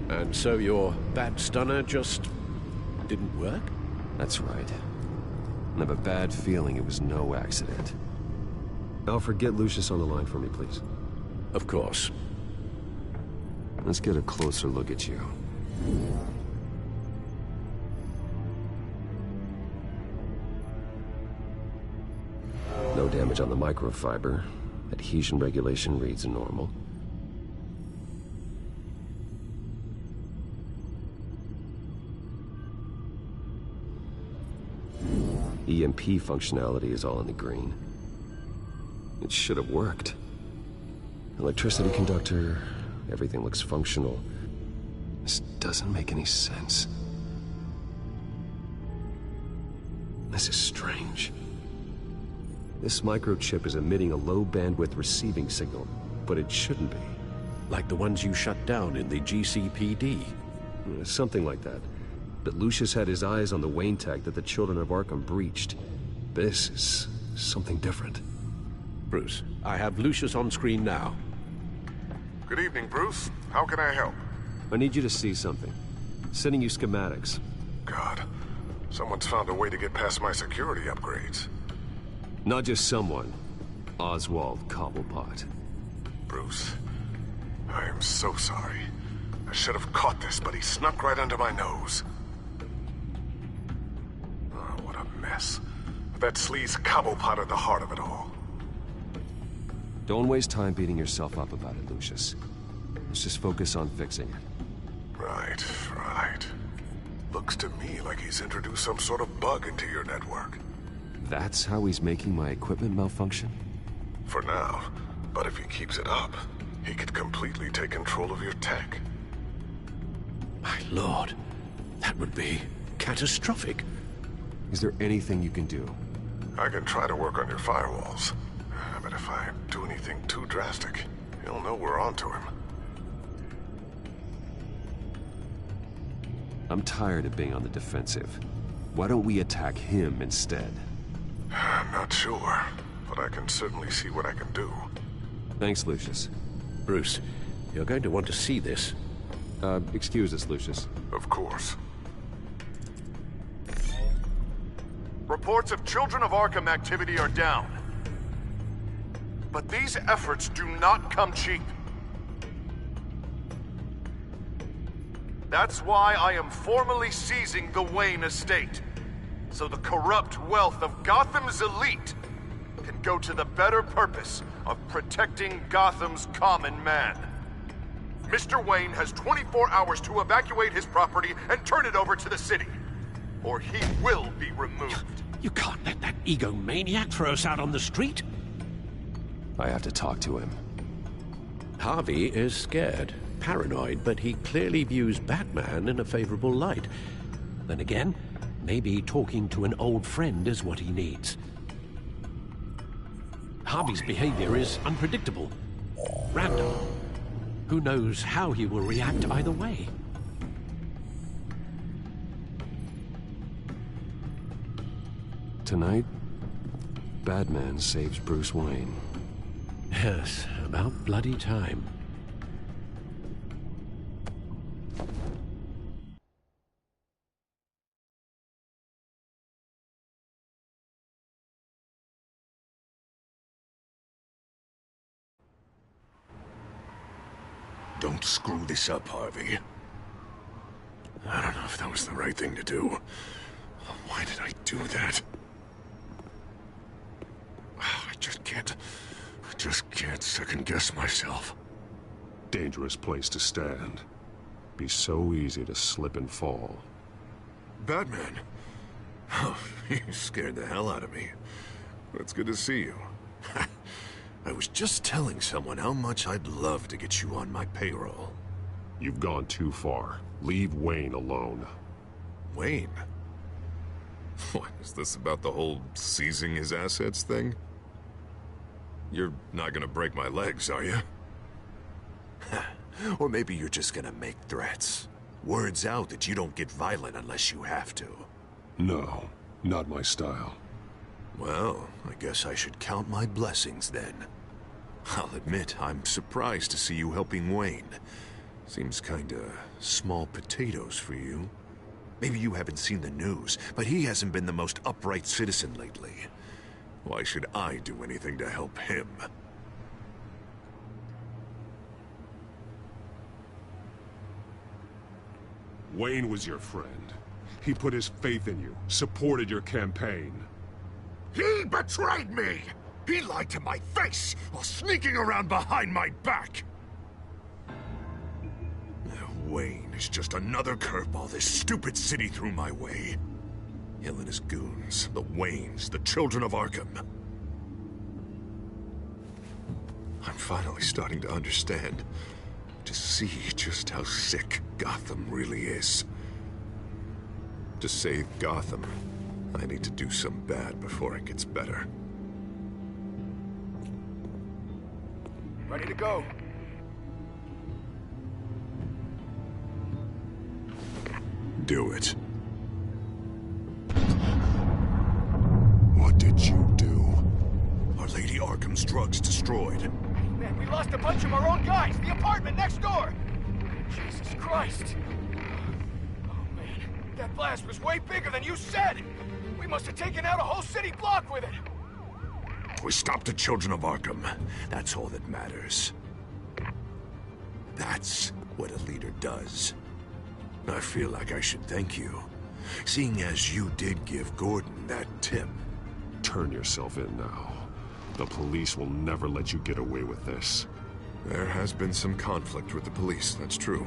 And so your bat stunner just didn't work? That's right. I have a bad feeling it was no accident. Alfred, get Lucius on the line for me, please. Of course. Let's get a closer look at you. No damage on the microfiber. Adhesion regulation reads normal. EMP functionality is all in the green. It should have worked. Electricity conductor, everything looks functional. This doesn't make any sense. This is strange. This microchip is emitting a low bandwidth receiving signal, but it shouldn't be. Like the ones you shut down in the GCPD? Something like that. But Lucius had his eyes on the Wayne tag that the children of Arkham breached. This is something different. Bruce, I have Lucius on screen now. Good evening, Bruce. How can I help? I need you to see something. Sending you schematics. God, someone's found a way to get past my security upgrades. Not just someone. Oswald Cobblepot. Bruce, I am so sorry. I should have caught this, but he snuck right under my nose. Oh, what a mess. That sleaze Cobblepot at the heart of it all. Don't waste time beating yourself up about it, Lucius. Let's just focus on fixing it. Right. Looks to me like he's introduced some sort of bug into your network. That's how he's making my equipment malfunction? For now. But if he keeps it up, he could completely take control of your tech. My lord, that would be catastrophic. Is there anything you can do? I can try to work on your firewalls. But if I do anything too drastic, he'll know we're onto him. I'm tired of being on the defensive. Why don't we attack him instead? I'm not sure, but I can certainly see what I can do. Thanks, Lucius. Bruce, you're going to want to see this. Excuse us, Lucius. Of course. Reports of Children of Arkham activity are down. But these efforts do not come cheap. That's why I am formally seizing the Wayne estate, so the corrupt wealth of Gotham's elite can go to the better purpose of protecting Gotham's common man. Mr. Wayne has 24 hours to evacuate his property and turn it over to the city, or he will be removed. You can't let that egomaniac throw us out on the street. I have to talk to him. Harvey is scared, paranoid, but he clearly views Batman in a favorable light. Then again, maybe talking to an old friend is what he needs. Harvey's behavior is unpredictable, random. Who knows how he will react either way? Tonight, Batman saves Bruce Wayne. Yes, about bloody time. Don't screw this up, Harvey. I don't know if that was the right thing to do. Why did I do that? I just can't second-guess myself. Dangerous place to stand. Be so easy to slip and fall. Batman? Oh, you scared the hell out of me. It's good to see you. I was just telling someone how much I'd love to get you on my payroll. You've gone too far. Leave Wayne alone. Wayne? What, is this about the whole seizing his assets thing? You're not gonna break my legs, are you? Or maybe you're just gonna make threats. Words out that you don't get violent unless you have to. No, not my style. Well, I guess I should count my blessings then. I'll admit, I'm surprised to see you helping Wayne. Seems kinda small potatoes for you. Maybe you haven't seen the news, but he hasn't been the most upright citizen lately. Why should I do anything to help him? Wayne was your friend. He put his faith in you, supported your campaign. He betrayed me! He lied to my face while sneaking around behind my back! Wayne is just another curveball this stupid city threw my way. Him and his goons, the Waynes, the Children of Arkham. I'm finally starting to understand, to see just how sick Gotham really is. To save Gotham, I need to do some bad before it gets better. Ready to go. Do it. What did you do? Our Lady Arkham's drugs destroyed. Man, we lost a bunch of our own guys. The apartment next door. Jesus Christ. Oh, man. That blast was way bigger than you said. We must have taken out a whole city block with it. We stopped the Children of Arkham. That's all that matters. That's what a leader does. I feel like I should thank you, seeing as you did give Gordon that tip. Turn yourself in now. The police will never let you get away with this. There has been some conflict with the police, that's true.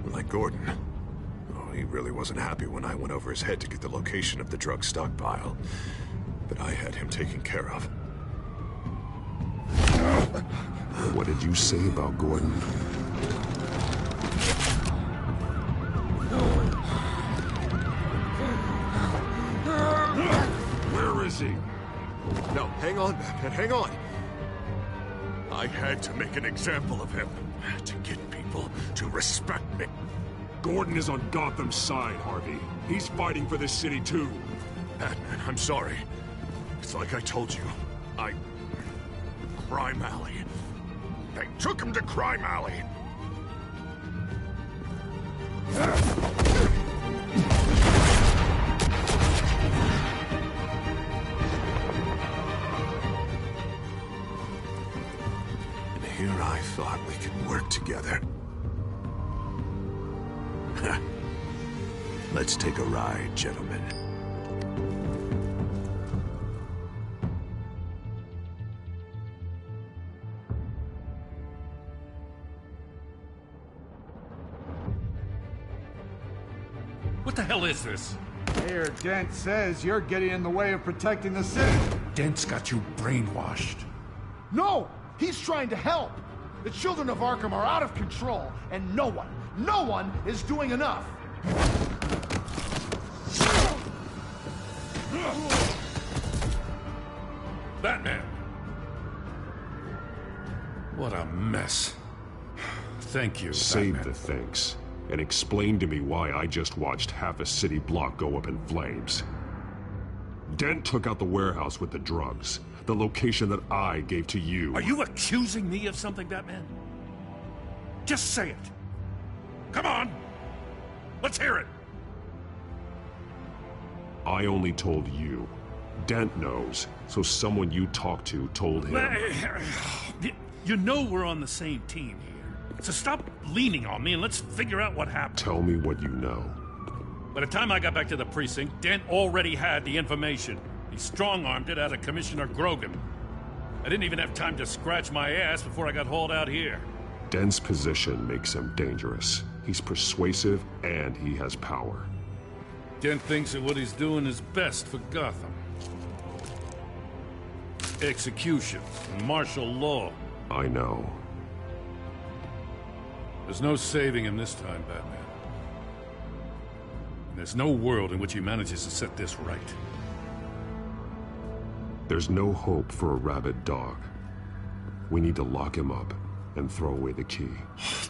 Like Gordon. Oh, he really wasn't happy when I went over his head to get the location of the drug stockpile. But I had him taken care of. What did you say about Gordon? Where is he? No, hang on, Batman, hang on. I had to make an example of him. To get people to respect me. Gordon is on Gotham's side, Harvey. He's fighting for this city, too. Batman, I'm sorry. It's like I told you. Crime Alley. They took him to Crime Alley. And here I thought we could work together. Let's take a ride, gentlemen. What the hell is this? Mayor Dent says you're getting in the way of protecting the city. Dent's got you brainwashed. No! He's trying to help! The children of Arkham are out of control, and no one is doing enough! Batman! What a mess. Thank you, Save Batman. the thanks, and explain to me why I just watched half a city block go up in flames. Dent took out the warehouse with the drugs, the location that I gave to you. Are you accusing me of something, Batman? Just say it. Come on! Let's hear it! I only told you. Dent knows, so someone you talked to told him. You know we're on the same team here. So stop leaning on me and let's figure out what happened. Tell me what you know. By the time I got back to the precinct, Dent already had the information. He strong-armed it out of Commissioner Grogan. I didn't even have time to scratch my ass before I got hauled out here. Dent's position makes him dangerous. He's persuasive and he has power. Dent thinks that what he's doing is best for Gotham. Execution and martial law. I know. There's no saving him this time, Batman. And there's no world in which he manages to set this right. There's no hope for a rabid dog. We need to lock him up and throw away the key.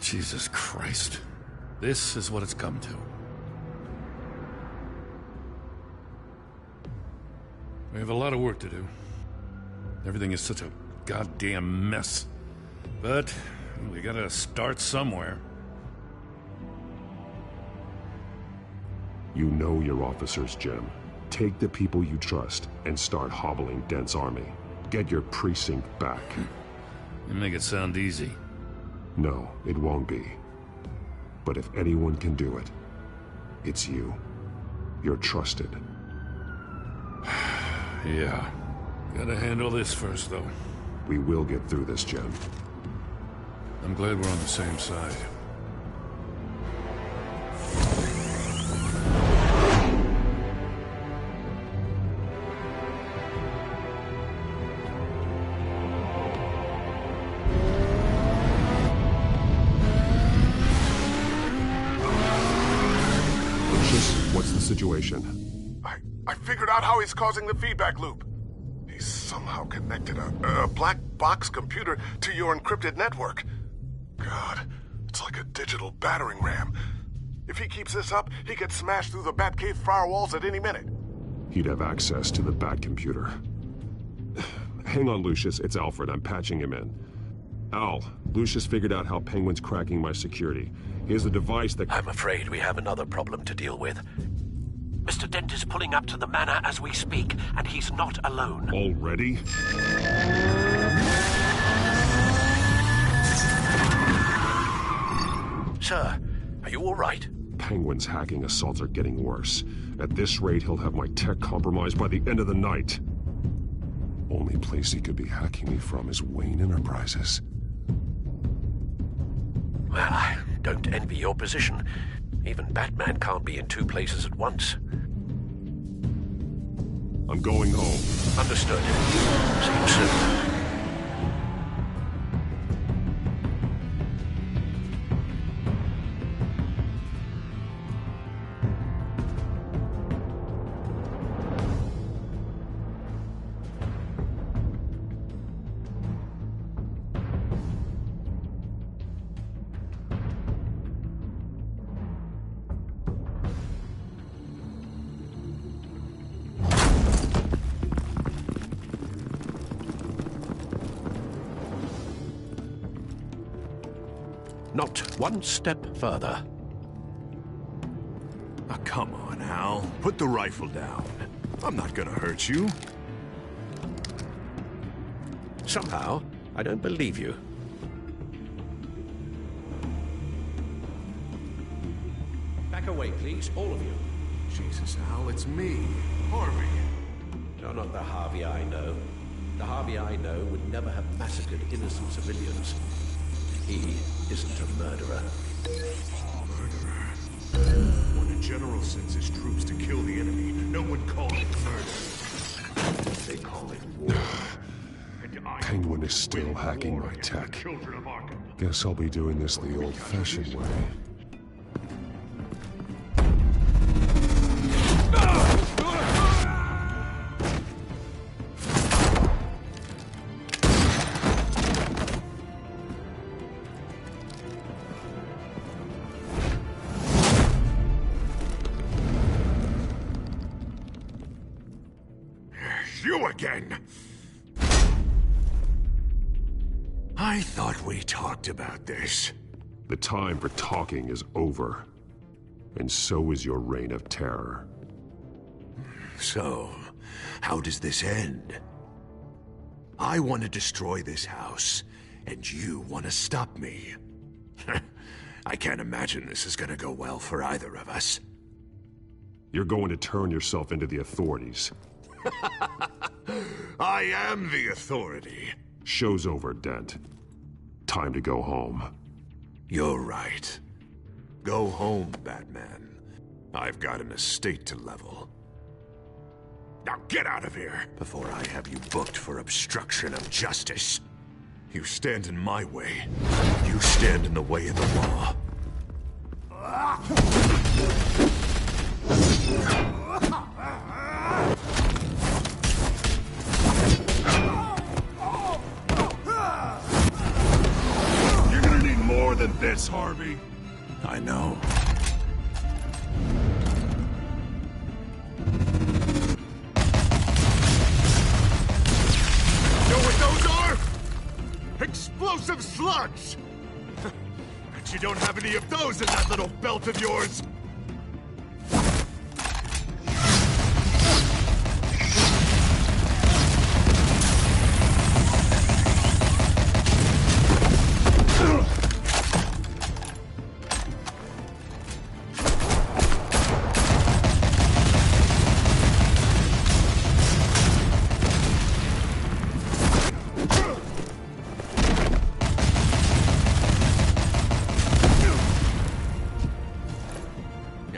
Jesus Christ. This is what it's come to. We have a lot of work to do. Everything is such a goddamn mess. But we gotta start somewhere. You know your officers, Jim. Take the people you trust and start hobbling Dent's army. Get your precinct back. You make it sound easy. No, it won't be. But if anyone can do it, it's you. You're trusted. Yeah. Gotta handle this first, though. We will get through this, Jim. I'm glad we're on the same side. What's the situation? I figured out how he's causing the feedback loop. He's somehow connected a black box computer to your encrypted network. God, it's like a digital battering ram. If he keeps this up, he could smash through the Batcave firewalls at any minute. He'd have access to the Bat computer. Hang on, Lucius. It's Alfred. I'm patching him in. Al, Lucius figured out how Penguin's cracking my security. He has a device that... I'm afraid we have another problem to deal with. Mr. Dent is pulling up to the manor as we speak, and he's not alone. Already? Sir, are you all right? Penguin's hacking assaults are getting worse. At this rate, he'll have my tech compromised by the end of the night. Only place he could be hacking me from is Wayne Enterprises. Well, I don't envy your position. Even Batman can't be in two places at once. I'm going home. Understood. See you soon. one step further. Oh, come on, Al. Put the rifle down. I'm not gonna hurt you. Somehow, I don't believe you. Back away, please, all of you. Jesus, Al, it's me, Harvey. No, not the Harvey I know. The Harvey I know would never have massacred innocent civilians. He isn't a murderer. When a general sends his troops to kill the enemy, no one calls it murder. They call it war. Penguin is still hacking my tech. Guess I'll be doing this the old-fashioned way. You again! I thought we talked about this. The time for talking is over. And so is your reign of terror. So, how does this end? I want to destroy this house, and you want to stop me. I can't imagine this is gonna go well for either of us. You're going to turn yourself into the authorities. I am the authority. Show's over, Dent. Time to go home. You're right. Go home, Batman. I've got an estate to level. Now get out of here before I have you booked for obstruction of justice. You stand in my way. You stand in the way of the law. You're gonna need more than this, Harvey. I know. Know what those are? Explosive slugs! Bet you don't have any of those in that little belt of yours.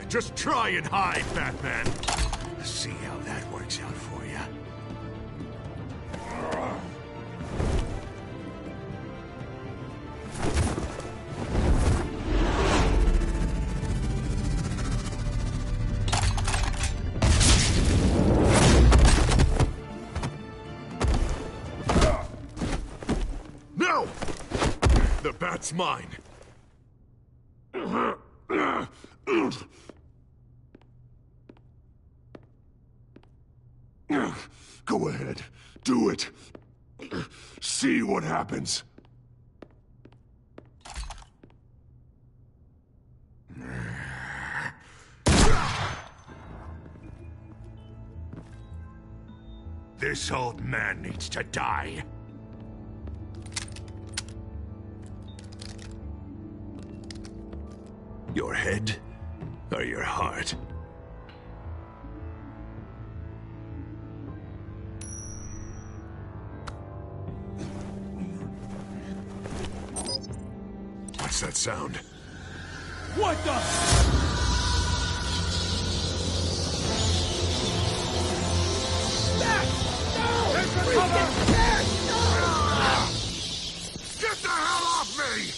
Just try and hide, Batman. See how that works out for you. No! The bat's mine. Go ahead. Do it. See what happens. This old man needs to die. Your head or your heart? What's that sound? What the? Get the hell off me!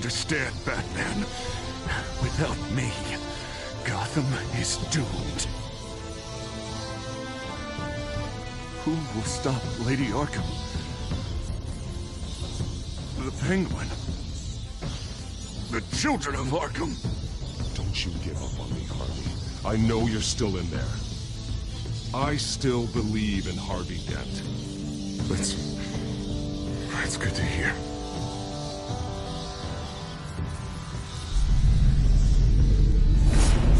understand, Batman. Without me, Gotham is doomed. Who will stop Lady Arkham? The Penguin. The children of Arkham. Don't you give up on me, Harvey. I know you're still in there. I still believe in Harvey Dent. That's good to hear.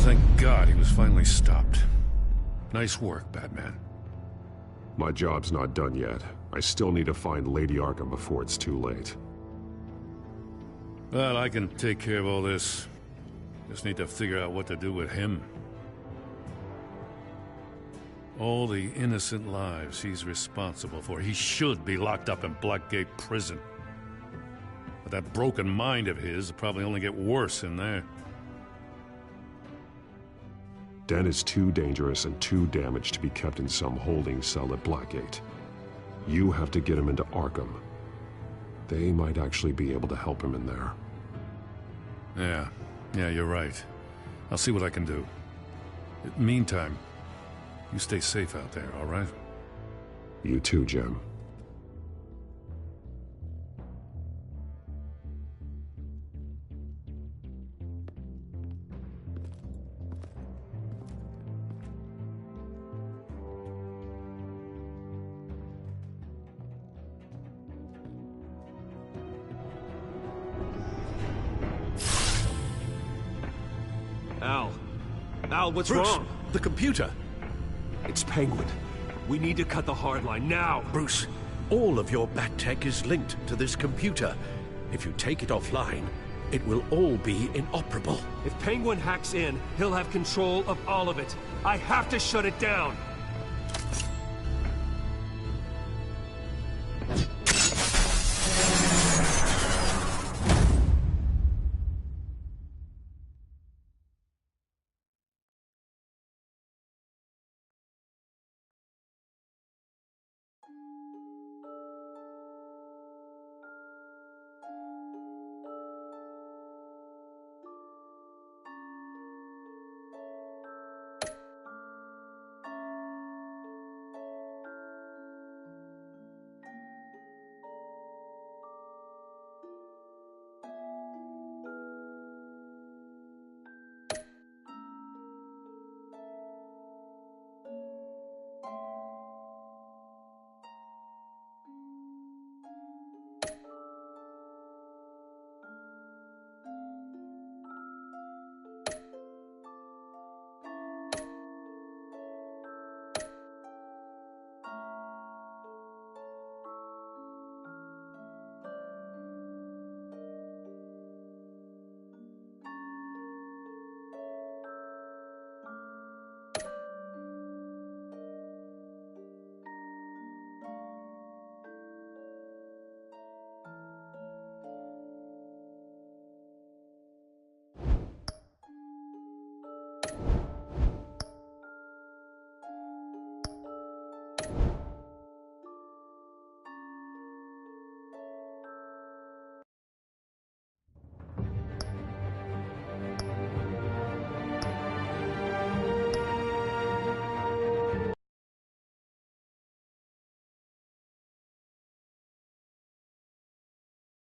Thank God he was finally stopped. Nice work, Batman. My job's not done yet. I still need to find Lady Arkham before it's too late. Well, I can take care of all this. Just need to figure out what to do with him. All the innocent lives he's responsible for. He should be locked up in Blackgate Prison. But that broken mind of his will probably only get worse in there. Dent is too dangerous and too damaged to be kept in some holding cell at Blackgate. You have to get him into Arkham. They might actually be able to help him in there. Yeah, you're right. I'll see what I can do. Meantime, you stay safe out there, all right? You too, Jim. Al, what's Bruce, wrong? The computer. It's Penguin. We need to cut the hard line now. Bruce, all of your bat tech is linked to this computer. If you take it offline, it will all be inoperable. If Penguin hacks in, he'll have control of all of it. I have to shut it down.